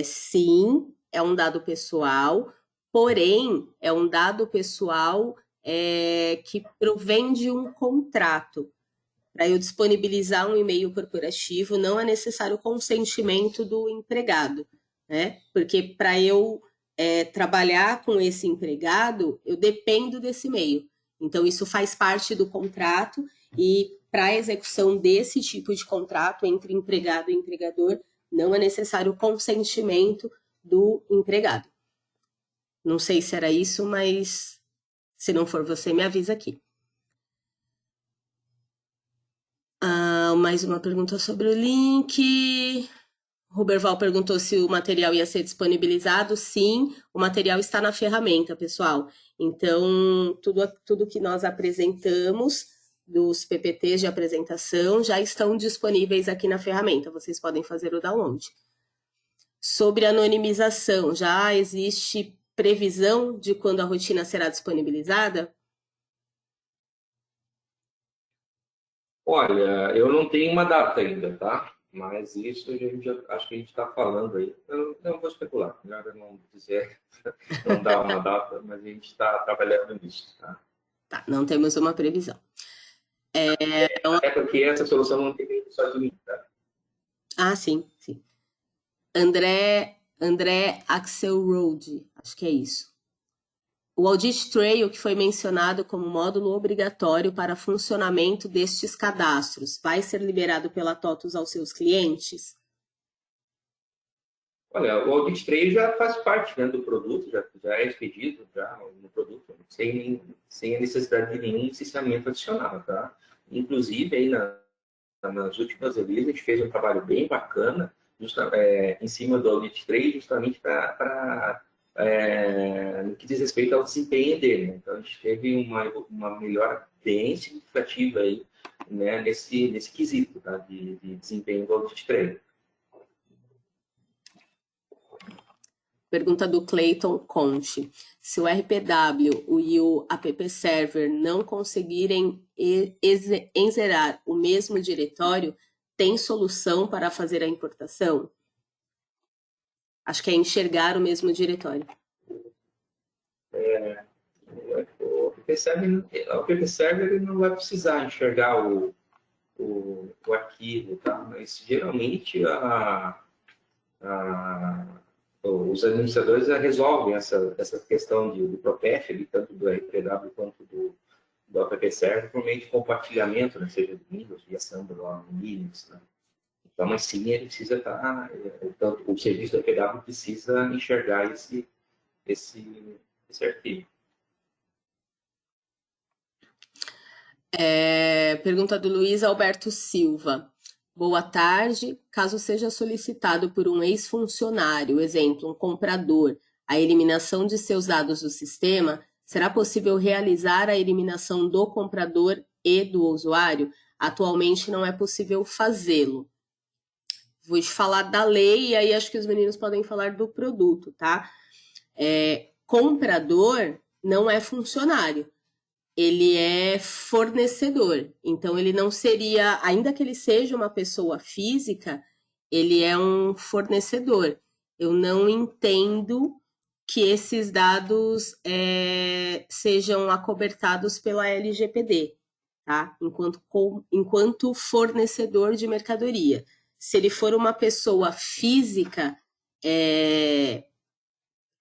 sim, é um dado pessoal, porém, é um dado pessoal que provém de um contrato. Para eu disponibilizar um e-mail corporativo, não é necessário o consentimento do empregado, né? Porque para eu trabalhar com esse empregado, eu dependo desse e-mail. Então, isso faz parte do contrato e para a execução desse tipo de contrato entre empregado e empregador, não é necessário o consentimento do empregado. Não sei se era isso, mas se não for, você me avisa aqui. Mais uma pergunta sobre o link. Roberval perguntou se o material ia ser disponibilizado. Sim, o material está na ferramenta, pessoal. Então, tudo que nós apresentamos, dos PPTs de apresentação, já estão disponíveis aqui na ferramenta. Vocês podem fazer o download. Sobre anonimização, já existe previsão de quando a rotina será disponibilizada? Olha, eu não tenho uma data ainda, tá? Mas isso acho que a gente está falando aí. Eu não vou especular, melhor eu não dizer, não dar uma data, mas a gente está trabalhando nisso, tá? Tá, não temos uma previsão. Até porque essa solução não tem que só de mim, tá? Ah, sim, sim. André Axelrod, acho que é isso. O Audit Trail, que foi mencionado como módulo obrigatório para funcionamento destes cadastros, vai ser liberado pela TOTUS aos seus clientes? Olha, o Audit Trail já faz parte, né, do produto, já é expedido já no produto, sem a necessidade de nenhum licenciamento adicional, tá? Inclusive, aí nas últimas releases, a gente fez um trabalho bem bacana em cima do Audit Trail, justamente no que diz respeito ao desempenho dele. Né? Então, a gente teve uma melhora bem significativa aí, né, nesse quesito, tá, de desempenho do Audit Trail. Pergunta do Clayton Conte. Se o RPW e o app Server não conseguirem enzerar o mesmo diretório, tem solução para fazer a importação? Acho que é enxergar o mesmo diretório. O app Server ele não vai precisar enxergar o arquivo, tá? Mas geralmente os administradores resolvem essa questão do ProPath, ali, tanto do RPW quanto do app Server, por meio de compartilhamento, né, seja do Windows, via Assembly lá no Linux, né? Então, mas sim, ele precisa estar, tanto o serviço do RPW precisa enxergar esse arquivo. Pergunta do Luiz Alberto Silva. Boa tarde. Caso seja solicitado por um ex-funcionário, exemplo, um comprador, a eliminação de seus dados do sistema, será possível realizar a eliminação do comprador e do usuário? Atualmente não é possível fazê-lo. Vou te falar da lei e aí acho que os meninos podem falar do produto, tá? Comprador não é funcionário. Ele é fornecedor, então ele não seria, ainda que ele seja uma pessoa física, ele é um fornecedor. Eu não entendo que esses dados sejam acobertados pela LGPD, tá? Enquanto fornecedor de mercadoria. Se ele for uma pessoa física,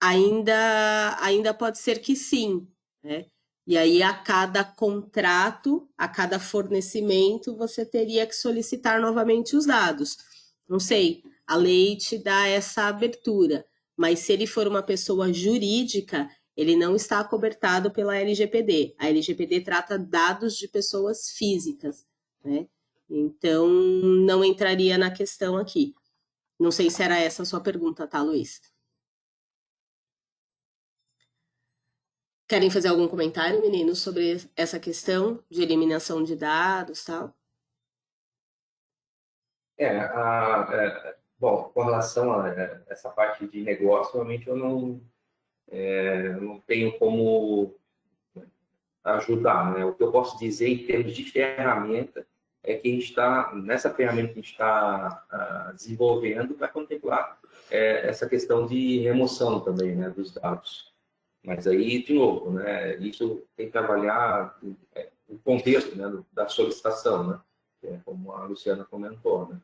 ainda pode ser que sim, né? E aí, a cada contrato, a cada fornecimento, você teria que solicitar novamente os dados. Não sei, a lei te dá essa abertura, mas se ele for uma pessoa jurídica, ele não está acobertado pela LGPD. A LGPD trata dados de pessoas físicas, né? Então, não entraria na questão aqui. Não sei se era essa a sua pergunta, tá, Luiz? Querem fazer algum comentário, meninos, sobre essa questão de eliminação de dados e tal? Bom, com relação a essa parte de negócio, realmente eu não tenho como ajudar, né? O que eu posso dizer em termos de ferramenta é que a gente está, nessa ferramenta que a gente está desenvolvendo, vai contemplar essa questão de remoção também, né, dos dados. Mas aí, de novo, né, isso tem que avaliar o contexto, né, da solicitação, né, que é como a Luciana comentou, né.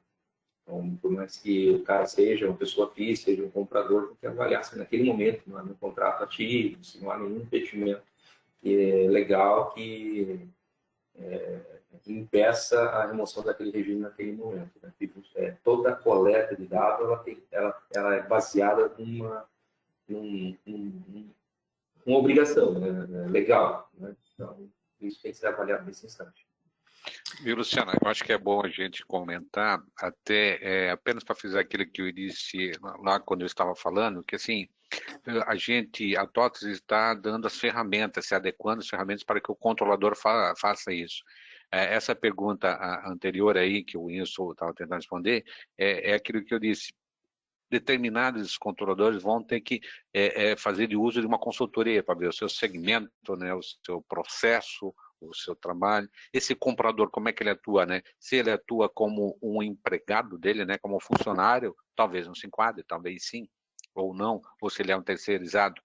Então, por mais que o cara seja uma pessoa física, seja um comprador, tem que avaliar se naquele momento não há nenhum contrato ativo, se não há nenhum impedimento legal que que impeça a remoção daquele regime naquele momento. Né? Toda a coleta de dados ela é baseada numa obrigação, né? Legal. Né? Então, isso tem que ser avaliado nesse instante. Viu, Luciana, eu acho que é bom a gente comentar, até apenas para fazer aquilo que eu disse lá quando eu estava falando, que assim, a TOTVS está dando as ferramentas, se adequando às ferramentas para que o controlador faça isso. Essa pergunta anterior aí, que o Wilson estava tentando responder, é aquilo que eu disse. Determinados controladores vão ter que fazer uso de uma consultoria para ver o seu segmento, né, o seu processo, o seu trabalho. Esse comprador, como é que ele atua, né? Se ele atua como um empregado dele, né, como funcionário, talvez não se enquadre, talvez sim, ou não, ou se ele é um terceirizado.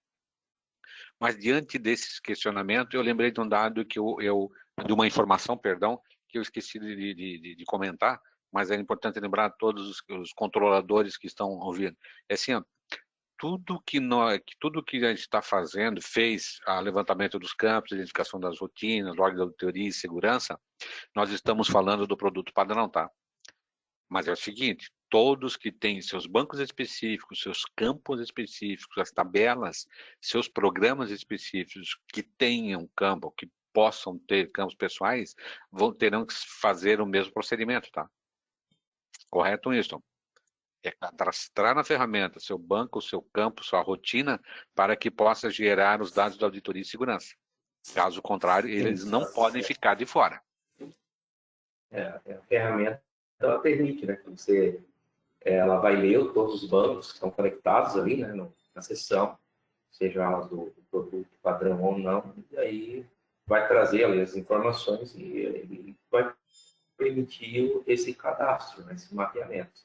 Mas diante desses questionamentos, eu lembrei de um dado que de uma informação, perdão, que eu esqueci de comentar, mas é importante lembrar a todos os controladores que estão ouvindo. É assim, ó, tudo que a gente está fazendo, fez a levantamento dos campos, identificação das rotinas, ordem de auditoria e segurança, nós estamos falando do produto padrão, tá? Mas é o seguinte, todos que têm seus bancos específicos, seus campos específicos, as tabelas, seus programas específicos que tenham campo, que possam ter campos pessoais, terão que fazer o mesmo procedimento, tá? Correto, Winston? É cadastrar na ferramenta seu banco, seu campo, sua rotina, para que possa gerar os dados da auditoria e segurança. Caso contrário, eles não podem ficar de fora. A ferramenta ela permite, né, que ela vai ler todos os bancos que estão conectados ali, né, na seção, seja elas do produto padrão ou não, e aí vai trazer ali as informações e vai permitir esse cadastro, né, esse mapeamento.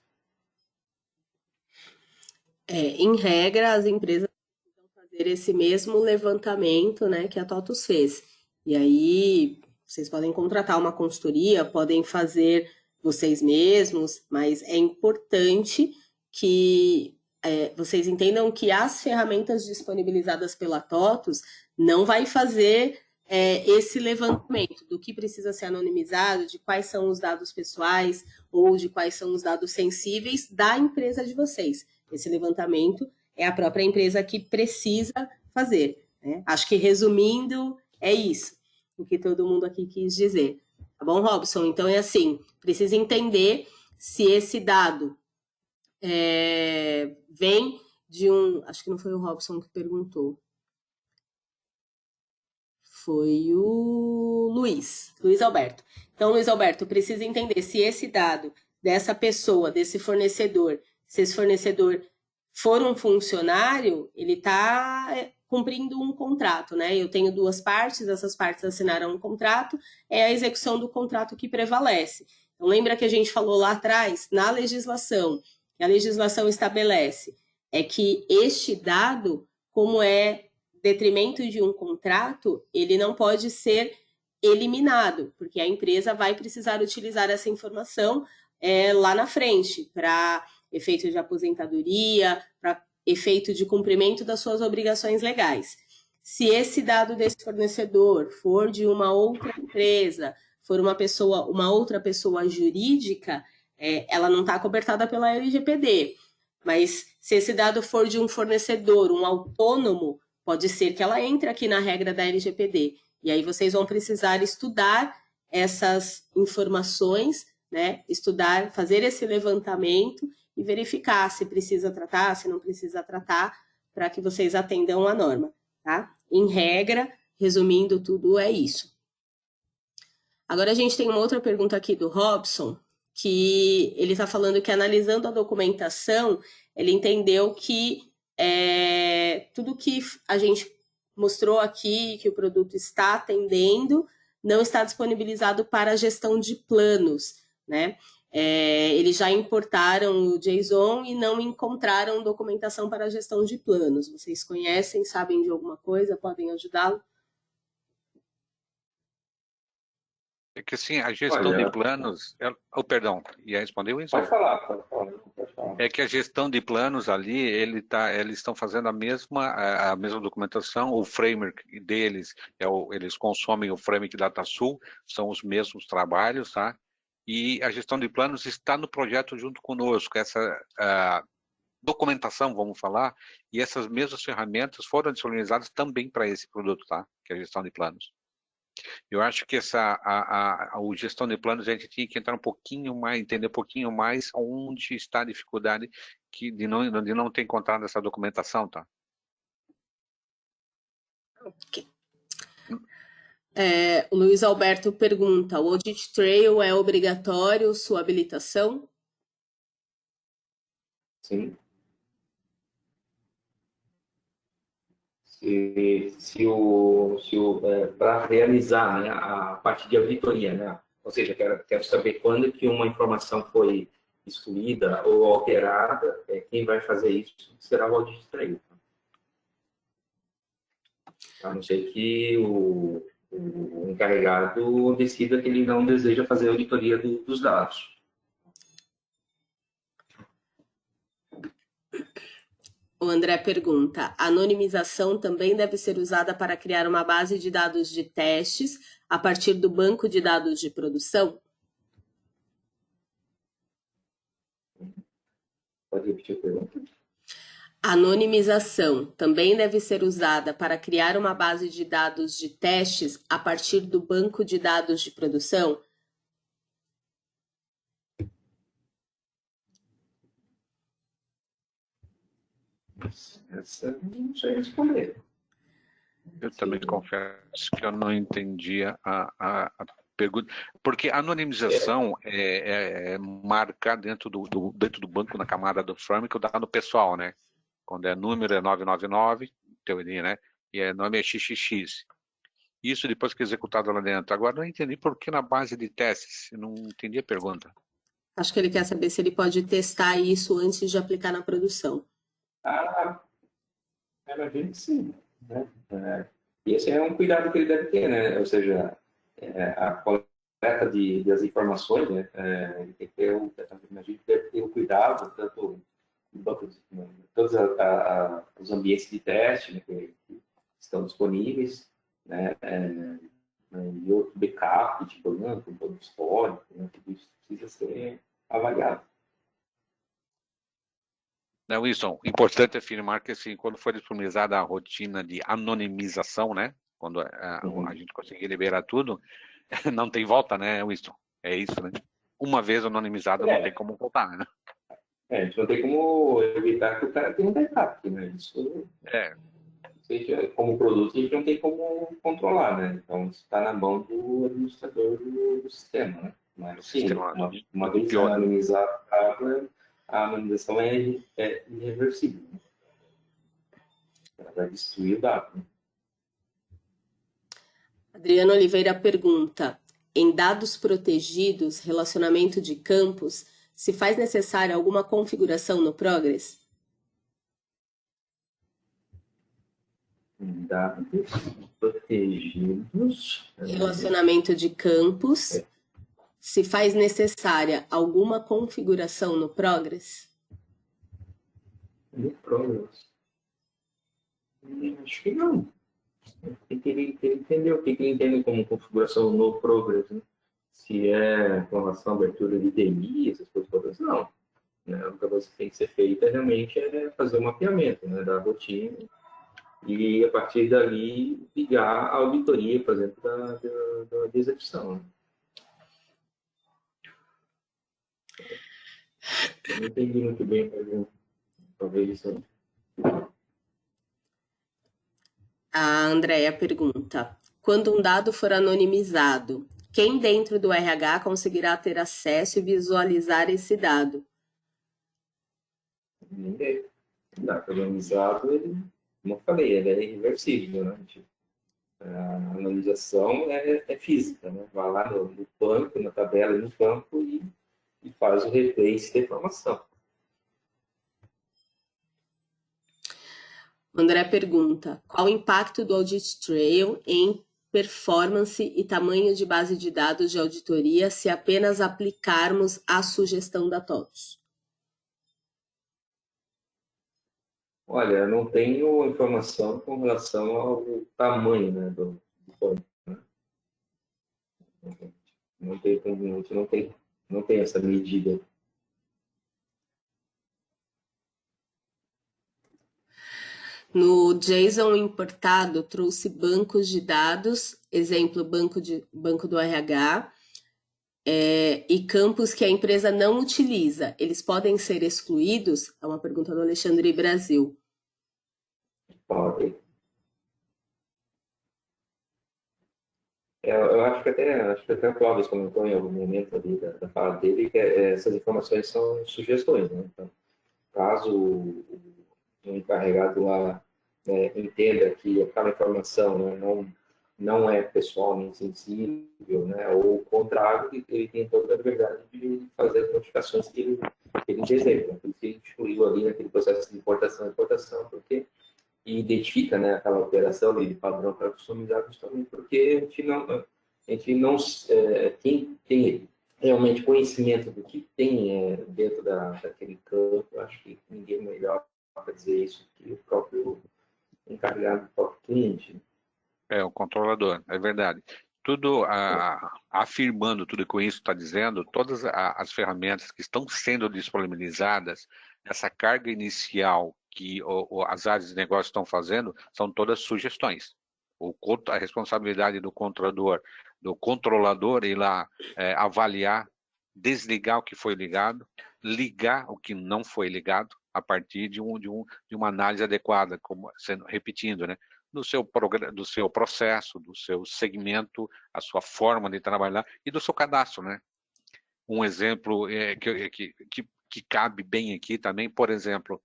Em regra, as empresas precisam fazer esse mesmo levantamento, né, que a TOTVS fez. E aí, vocês podem contratar uma consultoria, podem fazer vocês mesmos, mas é importante que vocês entendam que as ferramentas disponibilizadas pela TOTVS não vai fazer esse levantamento do que precisa ser anonimizado, de quais são os dados pessoais ou de quais são os dados sensíveis da empresa de vocês. Esse levantamento é a própria empresa que precisa fazer. Né? Acho que, resumindo, é isso o que todo mundo aqui quis dizer. Tá bom, Robson? Então, é assim, precisa entender se esse dado vem de um... Acho que não foi o Robson que perguntou. Foi o Luiz Alberto. Então, Luiz Alberto, precisa entender se esse dado dessa pessoa, desse fornecedor, se esse fornecedor for um funcionário, ele está cumprindo um contrato, né? Eu tenho duas partes, essas partes assinaram um contrato, é a execução do contrato que prevalece. Então, lembra que a gente falou lá atrás, na legislação, que a legislação estabelece é que este dado, como é detrimento de um contrato, ele não pode ser eliminado, porque a empresa vai precisar utilizar essa informação lá na frente, para efeito de aposentadoria, para efeito de cumprimento das suas obrigações legais. Se esse dado desse fornecedor for de uma outra empresa, for uma outra pessoa jurídica, ela não está cobertada pela LGPD. Mas se esse dado for de um fornecedor, um autônomo, pode ser que ela entre aqui na regra da LGPD. E aí vocês vão precisar estudar essas informações, né? Estudar, fazer esse levantamento e verificar se precisa tratar, se não precisa tratar, para que vocês atendam a norma, tá? Em regra, resumindo tudo, é isso. Agora a gente tem uma outra pergunta aqui do Robson, que ele está falando que, analisando a documentação, ele entendeu que tudo que a gente mostrou aqui, que o produto está atendendo, não está disponibilizado para a gestão de planos, né? Eles já importaram o JSON e não encontraram documentação para a gestão de planos. Vocês conhecem, sabem de alguma coisa? Podem ajudá-lo? É que assim, a gestão de planos... perdão, ia responder, Wilson? Pode falar. É que a gestão de planos ali, eles estão fazendo a mesma documentação, o framework deles, eles consomem o framework DataSul, são os mesmos trabalhos, tá? E a gestão de planos está no projeto junto conosco, essa documentação, vamos falar, e essas mesmas ferramentas foram disponibilizadas também para esse produto, tá? Que é a gestão de planos. Eu acho que a gestão de planos a gente tinha que entrar um pouquinho mais, entender um pouquinho mais onde está a dificuldade de não ter encontrado essa documentação, tá? Ok. O Luiz Alberto pergunta, o Audit Trail é obrigatório sua habilitação? Sim. Para realizar, né, a parte de auditoria, né? Ou seja, quero saber quando que uma informação foi excluída ou alterada, quem vai fazer isso será o Audit Trail. A não ser que o encarregado decida que ele não deseja fazer a auditoria dos dados. O André pergunta, a anonimização também deve ser usada para criar uma base de dados de testes a partir do banco de dados de produção? Pode repetir a pergunta? A anonimização também deve ser usada para criar uma base de dados de testes a partir do banco de dados de produção? Essa não sei responder. Eu também confesso que eu não entendi a pergunta, porque a anonimização é marcar dentro do banco, na camada do framework, o dado pessoal, né? Quando é número é 999, teoria, né? E nome é XXX. Isso depois que é executado lá dentro. Agora, não entendi por que na base de testes. Eu não entendi a pergunta. Acho que ele quer saber se ele pode testar isso antes de aplicar na produção. Imagino que sim. Né? E esse é um cuidado que ele deve ter, né? Ou seja, a coleta das informações, né? Ele tem que ter deve ter o cuidado, tanto todos os ambientes de teste, né, que estão disponíveis, né? E outro backup de banco, todo histórico, né? Tudo isso precisa ser avaliado. Wilson, importante afirmar que assim, quando for disponibilizada a rotina de anonimização, né? Quando a gente conseguir liberar tudo, não tem volta, né, Wilson? É isso, né? Uma vez anonimizado, não tem como voltar, né? A gente não tem como evitar que o cara tenha um backup, né? Isso, seja, como produto, a gente não tem como controlar, né? Então, isso está na mão do administrador do sistema, né? Mas, sim, uma vez anonimizado, a anonimização é irreversível. Né? Ela vai destruir o dado. Né? Adriano Oliveira pergunta, em dados protegidos, relacionamento de campos, se faz necessária alguma configuração no Progress? Em dados protegidos... Relacionamento de campos... Se faz necessária alguma configuração no Progress? No Progress? Acho que não. Tem que ele entender o que ele entende como configuração no Progress. Né? Se é com relação à abertura de DMI, essas coisas todas, não. Né? A única coisa que tem que ser feita realmente é fazer um mapeamento, né, da rotina e, a partir dali, ligar a auditoria, por exemplo, da execução. Né? Eu não entendi muito bem a pergunta. Talvez isso. A Andrea pergunta: quando um dado for anonimizado, quem dentro do RH conseguirá ter acesso e visualizar esse dado? Ninguém. O dado anonimizado, como eu falei, ele é irreversível. Né? A anonimização é física. Né? Vai lá no banco, na tabela, no campo e faz o replace da informação. André pergunta, qual o impacto do Audit Trail em performance e tamanho de base de dados de auditoria se apenas aplicarmos a sugestão da TOTVS? Olha, eu não tenho informação com relação ao tamanho, né, do banco, né? Não tem essa medida. No JSON importado, trouxe bancos de dados, exemplo, banco do RH, e campos que a empresa não utiliza. Eles podem ser excluídos? É uma pergunta do Alexandre Brasil. Pode. Eu acho que até o Cláudio comentou em algum momento ali da fala dele que essas informações são sugestões, né? Então, caso o encarregado lá entenda que aquela informação, né, não é pessoal nem sensível, né, ou o contrário, ele tem toda a liberdade de fazer as modificações que ele deseja. Por isso que ele excluiu ali naquele processo de importação e exportação, porque identifica, né, aquela operação de padrão para customizar justamente porque a gente não tem realmente conhecimento do que tem dentro daquele campo. Eu acho que ninguém melhor para dizer isso que o próprio encarregado do próprio cliente. O controlador, é verdade. Tudo afirmando tudo que o isso está dizendo, todas as ferramentas que estão sendo disponibilizadas, essa carga inicial que as áreas de negócio estão fazendo, são todas sugestões. A responsabilidade do controlador ir lá avaliar, desligar o que foi ligado, ligar o que não foi ligado, a partir de uma análise adequada, como repetindo, né? Do seu processo, do seu segmento, a sua forma de trabalhar e do seu cadastro, né? Um exemplo que cabe bem aqui também, por exemplo,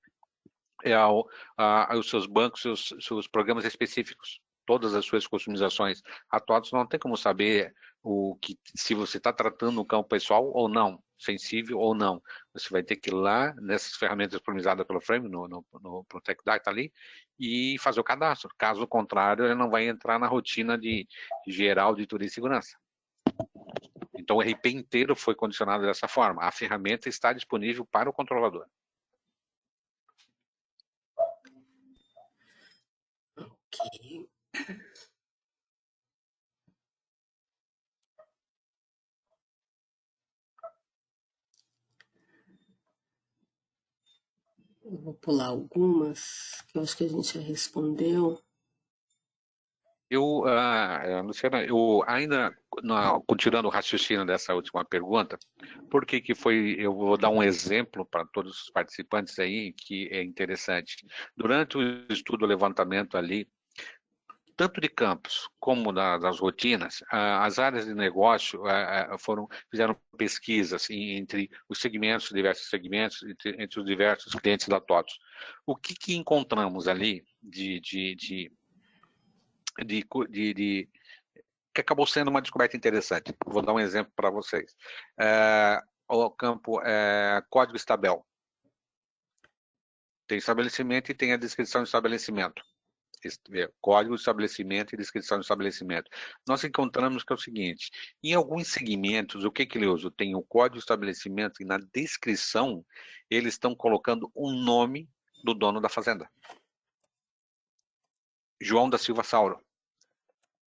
os seus bancos, seus programas específicos, todas as suas customizações. A TOTVS não tem como saber se você está tratando um campo pessoal ou não, sensível ou não. Você vai ter que ir lá nessas ferramentas disponibilizadas pelo Frame, no Protect Data ali, e fazer o cadastro. Caso contrário, ele não vai entrar na rotina de geral auditoria e segurança. Então, o RP inteiro foi condicionado dessa forma. A ferramenta está disponível para o controlador. Ok. Eu vou pular algumas, que eu acho que a gente já respondeu. Luciana, eu ainda, continuando o raciocínio dessa última pergunta, por que foi, eu vou dar um exemplo para todos os participantes aí, que é interessante. Durante o estudo, o levantamento ali, tanto de campos como das rotinas, as áreas de negócio fizeram pesquisas entre os segmentos, diversos segmentos, entre os diversos clientes da TOTVS. O que encontramos ali que acabou sendo uma descoberta interessante? Vou dar um exemplo para vocês. O campo código estabel. Tem estabelecimento e tem a descrição de estabelecimento. Código de estabelecimento e descrição de estabelecimento. Nós encontramos que é o seguinte, em alguns segmentos, o que ele usa? Tem o código de estabelecimento e na descrição, eles estão colocando o nome do dono da fazenda. João da Silva Sauro.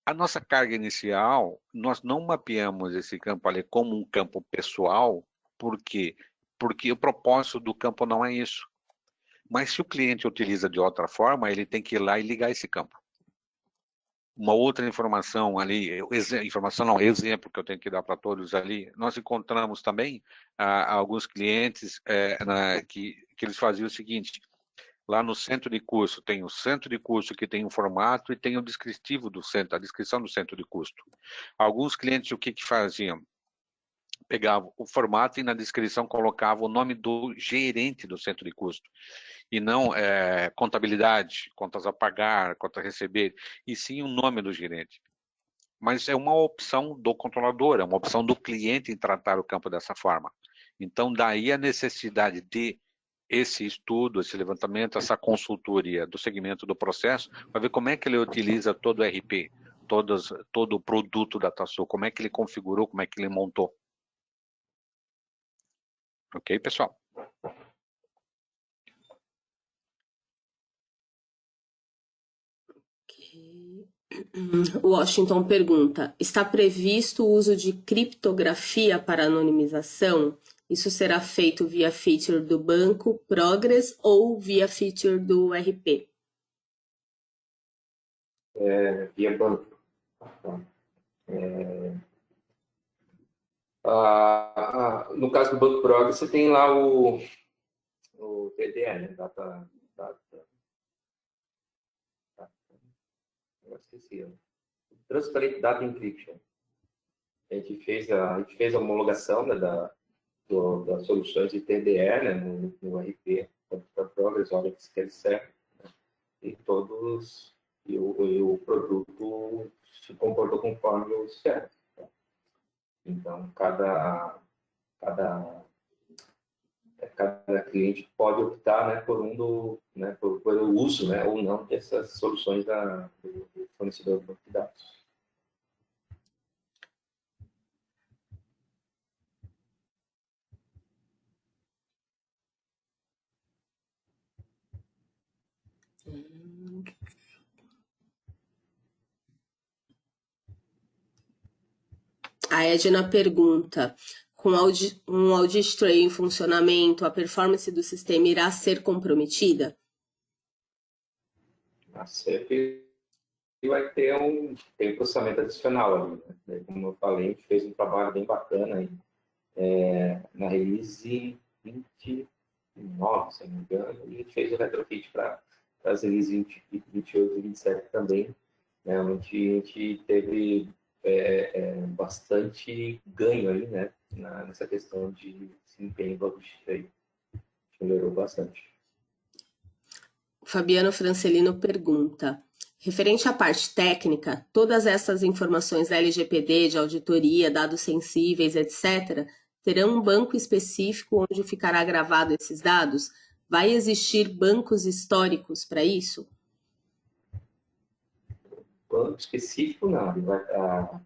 A nossa carga inicial, nós não mapeamos esse campo ali como um campo pessoal, por quê? Porque o propósito do campo não é isso. Mas se o cliente utiliza de outra forma, ele tem que ir lá e ligar esse campo. Uma outra informação ali, exemplo que eu tenho que dar para todos ali, nós encontramos também alguns clientes que eles faziam o seguinte: lá no centro de custo, tem o centro de custo que tem o formato e tem o descritivo do centro, a descrição do centro de custo. Alguns clientes, o que faziam? Pegavam o formato e na descrição colocavam o nome do gerente do centro de custo. E não contabilidade, contas a pagar, contas a receber, e sim o nome do gerente. Mas é uma opção do controlador, é uma opção do cliente em tratar o campo dessa forma. Então, daí a necessidade de esse estudo, esse levantamento, essa consultoria do segmento do processo, para ver como é que ele utiliza todo o RP, todo o produto da DataSul, como é que ele configurou, como é que ele montou. Ok, pessoal? O Washington pergunta, está previsto o uso de criptografia para anonimização? Isso será feito via feature do banco Progress ou via feature do RP? Via banco. No caso do Banco Progress, você tem lá o TDE, né? Eu esqueci. Transparent Data Encryption. A gente fez a homologação, né, das soluções de TDE, né, no RP, para Progress, Oryx, que serve, né, e o produto se comportou conforme o certo. Tá? Então, cada cliente pode optar, né, pelo uso, né, ou não dessas soluções do fornecedor de banco de dados. A Edna pergunta, com um audit tray em funcionamento, a performance do sistema irá ser comprometida? A CEP vai ter tem um processamento adicional ali, né? Como eu falei, a gente fez um trabalho bem bacana aí, na release 29, se não me engano, e a gente fez o retrofit para as releases 28 e 27 também, né, onde a gente teve bastante ganho aí, né, nessa questão de desempenho do audit aí. Melhorou bastante. Fabiano Francelino pergunta, referente à parte técnica, todas essas informações da LGPD, de auditoria, dados sensíveis, etc., terão um banco específico onde ficará gravado esses dados? Vai existir bancos históricos para isso? Banco específico, não.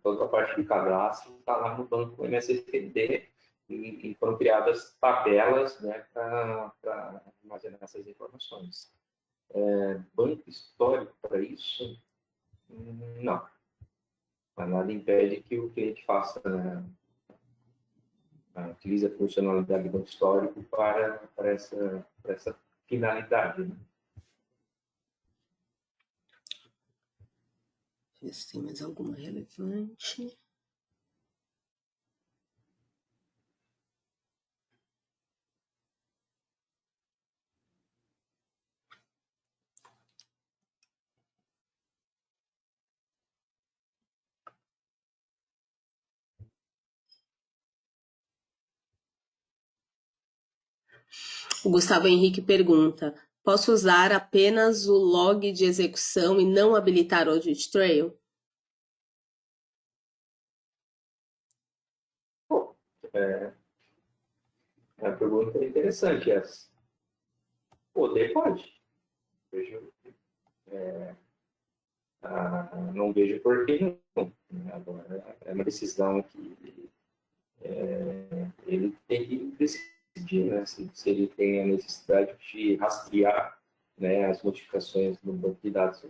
Toda a parte de cadastro está lá no banco MSSD e foram criadas tabelas, né, para armazenar essas informações. Banco histórico para isso? Não. Mas nada impede que o cliente faça, né, utilize a funcionalidade do banco histórico para essa finalidade. Né? Deixa eu ver se tem mais alguma relevante. O Gustavo Henrique pergunta, posso usar apenas o log de execução e não habilitar o audit trail? A pergunta é interessante essa. Poder pode. Não vejo por que não. Agora, é uma decisão que ele tem que decidir, né? Se ele tem a necessidade de rastrear, né, as modificações no banco de dados.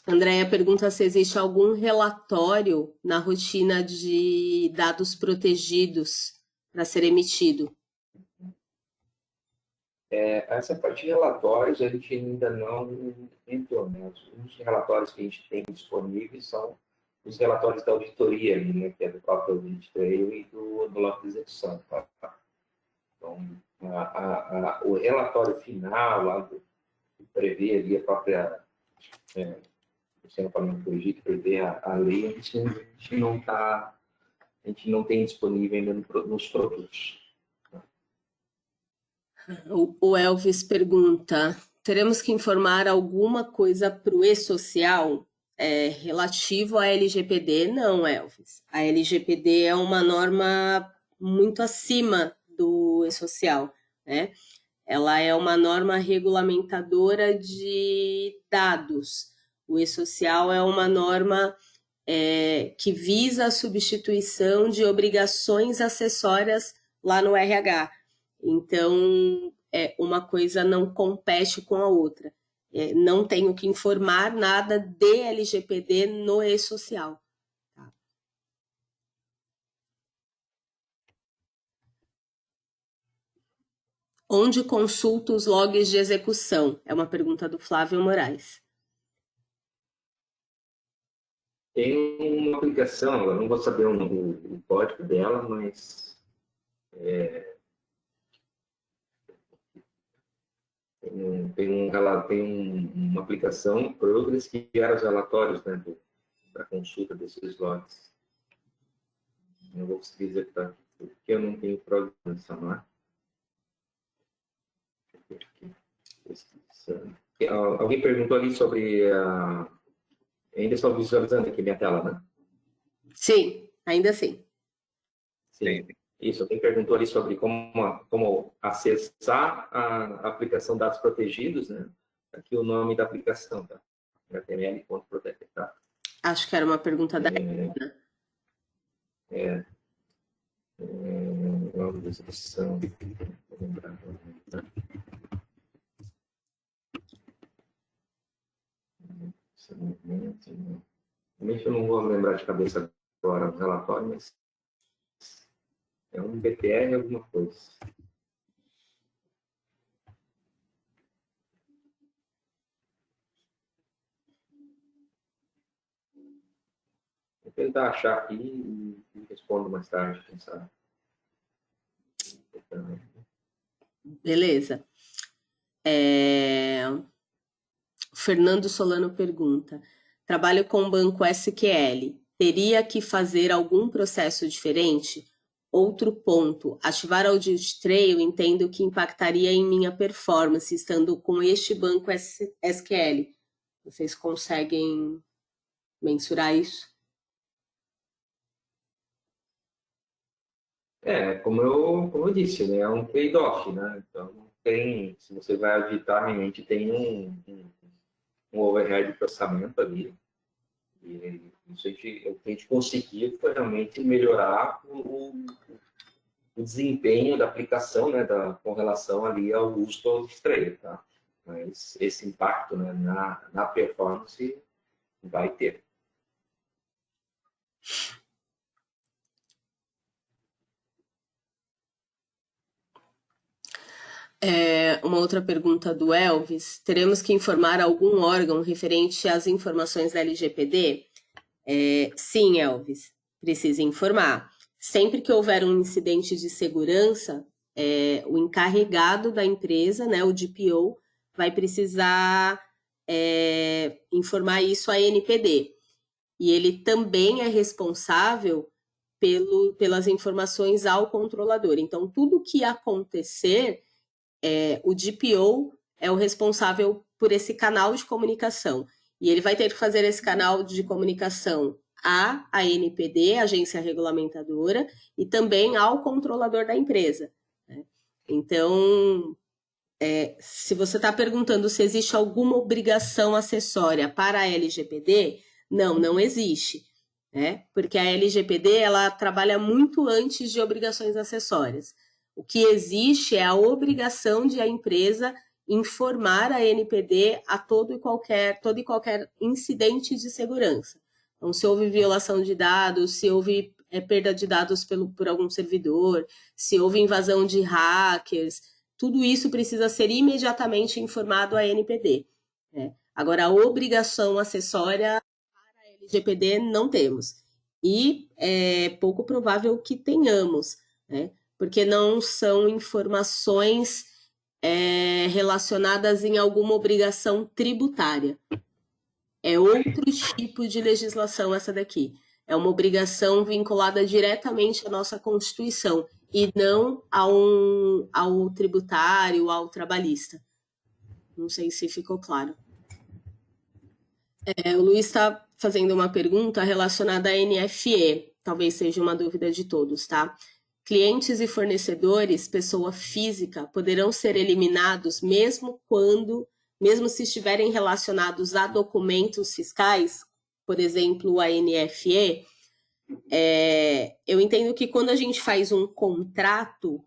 Andréia pergunta se existe algum relatório na rotina de dados protegidos para ser emitido. Essa parte de relatórios a gente ainda não entrou, né? Os relatórios que a gente tem disponíveis são os relatórios da auditoria, né, que é do próprio audit trail e do log de execução. Tá? Então, o relatório final, lá que prevê ali a própria, se não me corrigir, que prevê a lei, a gente não tem disponível ainda nos produtos. O Elvis pergunta, teremos que informar alguma coisa para o e-social? relativo à LGPD, não, Elvis. A LGPD é uma norma muito acima do e-social, né? Ela é uma norma regulamentadora de dados. O e-social é uma norma que visa a substituição de obrigações acessórias lá no RH. Então, uma coisa não compete com a outra. Não tenho que informar nada de LGPD no e-social. Tá? Onde consulto os logs de execução? É uma pergunta do Flávio Moraes. Tem uma aplicação, eu não vou saber o código dela, mas tem uma aplicação, Progress, que gera os relatórios, né, da consulta desses logs. Não vou conseguir dizer porque eu não tenho Progress nessa marca. Alguém perguntou ali sobre ainda estou visualizando aqui minha tela, né? Sim, ainda sim. Sim. Isso, alguém perguntou ali sobre como acessar a aplicação dados protegidos, né? Aqui o nome da aplicação, tá? HTML.protect, tá? Acho que era uma pergunta da nome da execução. Realmente eu não vou lembrar de cabeça agora o relatório, mas é um BTR alguma coisa. Vou tentar achar aqui e respondo mais tarde, quem sabe. Beleza. Fernando Solano pergunta: trabalho com banco SQL, teria que fazer algum processo diferente? Outro ponto, ativar Audit Trail entendo que impactaria em minha performance estando com este banco SQL. Vocês conseguem mensurar isso? Como eu disse, né? É um trade-off, né? Então, se você vai auditar, realmente tem um overhead de processamento ali. E isso o que a gente conseguiu foi realmente melhorar o desempenho da aplicação, né, com relação ali ao uso do Audit Trail, tá? Mas esse impacto, né, na performance vai ter. Uma outra pergunta do Elvis: teremos que informar algum órgão referente às informações da LGPD? Sim, Elvis, precisa informar. Sempre que houver um incidente de segurança, o encarregado da empresa, né, o DPO, vai precisar informar isso à NPD. E ele também é responsável pelas informações ao controlador. Então, tudo que acontecer, o DPO é o responsável por esse canal de comunicação. E ele vai ter que fazer esse canal de comunicação à ANPD, Agência Regulamentadora, e também ao controlador da empresa. Né? Então, se você está perguntando se existe alguma obrigação acessória para a LGPD, não existe. Né? Porque a LGPD ela trabalha muito antes de obrigações acessórias. O que existe é a obrigação de a empresa informar a NPD a todo e qualquer incidente de segurança. Então, se houve violação de dados, se houve perda de dados por algum servidor, se houve invasão de hackers, tudo isso precisa ser imediatamente informado à NPD. Né? Agora, a obrigação acessória para a LGPD não temos. E é pouco provável que tenhamos, né? Porque não são informações relacionadas em alguma obrigação tributária. É outro tipo de legislação essa daqui. É uma obrigação vinculada diretamente à nossa Constituição e não ao tributário, ao trabalhista. Não sei se ficou claro. O Luiz está fazendo uma pergunta relacionada à NFE, talvez seja uma dúvida de todos, tá? Clientes e fornecedores, pessoa física, poderão ser eliminados mesmo se estiverem relacionados a documentos fiscais, por exemplo, a NFE. Eu entendo que quando a gente faz um contrato,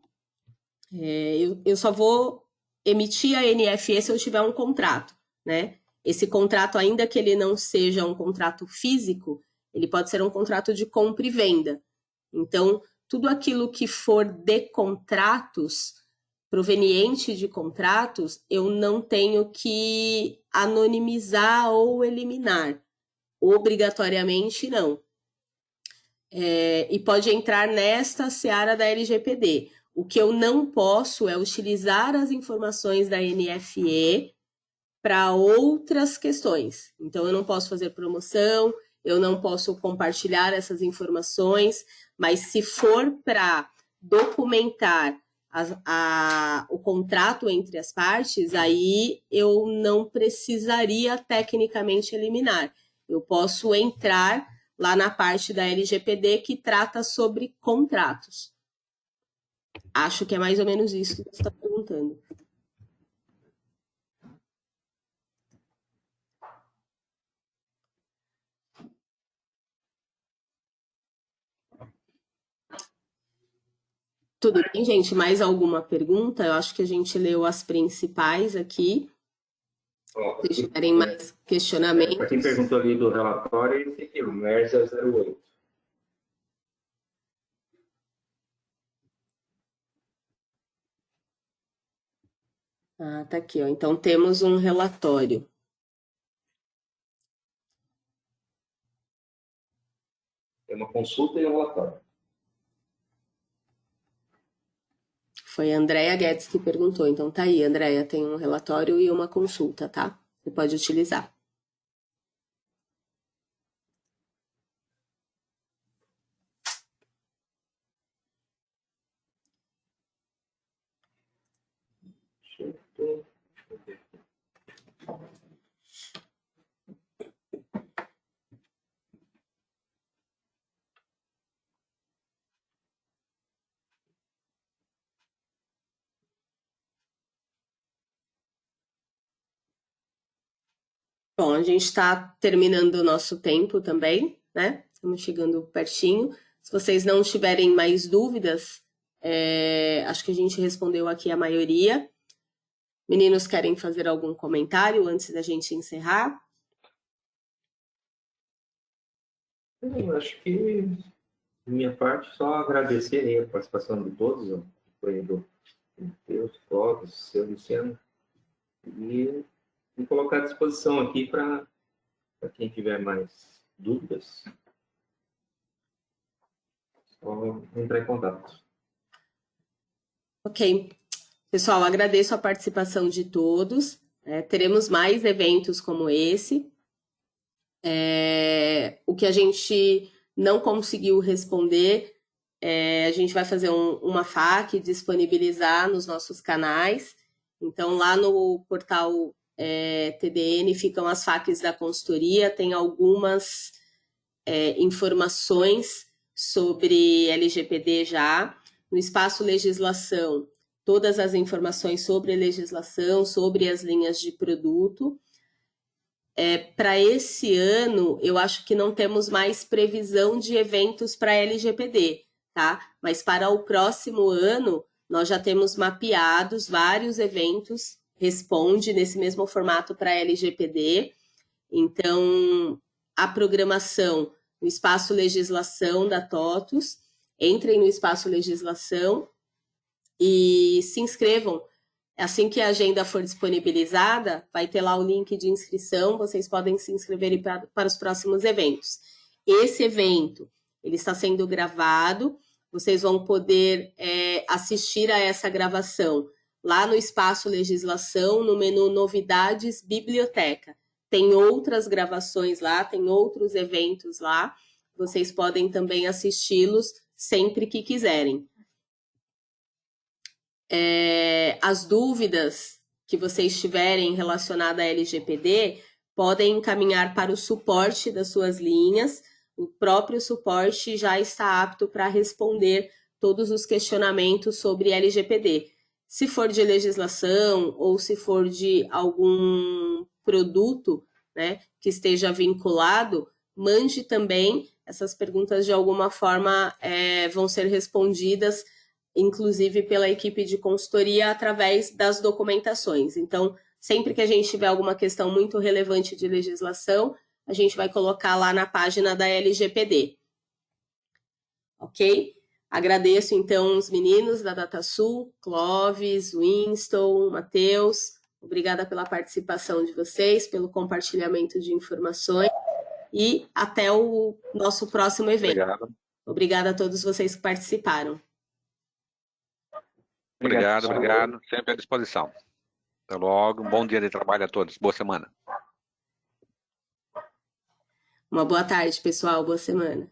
eu só vou emitir a NFE se eu tiver um contrato, né? Esse contrato, ainda que ele não seja um contrato físico, ele pode ser um contrato de compra e venda. Então, tudo aquilo que for de contratos, proveniente de contratos, eu não tenho que anonimizar ou eliminar. Obrigatoriamente, não. E pode entrar nesta seara da LGPD. O que eu não posso é utilizar as informações da NFE para outras questões. Então, eu não posso fazer promoção, eu não posso compartilhar essas informações, mas se for para documentar o contrato entre as partes, aí eu não precisaria tecnicamente eliminar. Eu posso entrar lá na parte da LGPD que trata sobre contratos. Acho que é mais ou menos isso que você está perguntando. Tudo bem, gente? Mais alguma pergunta? Eu acho que a gente leu as principais aqui. Se tiverem mais questionamentos. Para quem perguntou ali do relatório, esse aqui, o MERS 08. Tá aqui, ó. Então temos um relatório. Tem uma consulta e um relatório. Foi a Andréa Guedes que perguntou. Então tá aí, Andréa, tem um relatório e uma consulta, tá? Você pode utilizar. Bom, a gente está terminando o nosso tempo também, né? Estamos chegando pertinho. Se vocês não tiverem mais dúvidas, acho que a gente respondeu aqui a maioria. Meninos, querem fazer algum comentário antes da gente encerrar? Eu acho que, de minha parte, só agradecer aí a participação de todos, foi do Deus, Clóvis, seu Luciano, e me colocar à disposição aqui para quem tiver mais dúvidas, só entrar em contato. Ok. Pessoal, agradeço a participação de todos. Teremos mais eventos como esse. O que a gente não conseguiu responder, a gente vai fazer uma FAQ e disponibilizar nos nossos canais. Então, lá no portal TDN ficam as FAQs da consultoria, tem algumas informações sobre LGPD já. No espaço legislação, todas as informações sobre legislação, sobre as linhas de produto. Para esse ano, eu acho que não temos mais previsão de eventos para LGPD, tá? Mas para o próximo ano, nós já temos mapeados vários eventos, responde nesse mesmo formato para LGPD. Então, a programação no espaço legislação da TOTUS, entrem no espaço legislação e se inscrevam. Assim que a agenda for disponibilizada, vai ter lá o link de inscrição, vocês podem se inscrever para os próximos eventos. Esse evento, ele está sendo gravado, vocês vão poder assistir a essa gravação lá no espaço legislação, no menu novidades, biblioteca. Tem outras gravações lá, tem outros eventos lá, vocês podem também assisti-los sempre que quiserem. As dúvidas que vocês tiverem relacionadas à LGPD podem encaminhar para o suporte das suas linhas. O próprio suporte já está apto para responder todos os questionamentos sobre LGPD. Se for de legislação ou se for de algum produto, né, que esteja vinculado, mande também. Essas perguntas, de alguma forma, vão ser respondidas, inclusive pela equipe de consultoria, através das documentações. Então, sempre que a gente tiver alguma questão muito relevante de legislação, a gente vai colocar lá na página da LGPD. Ok? Agradeço, então, os meninos da DataSul, Clóvis, Winston, Matheus. Obrigada pela participação de vocês, pelo compartilhamento de informações e até o nosso próximo evento. Obrigado. Obrigada a todos vocês que participaram. Obrigado. Sempre à disposição. Até logo. Um bom dia de trabalho a todos. Boa semana. Uma boa tarde, pessoal. Boa semana.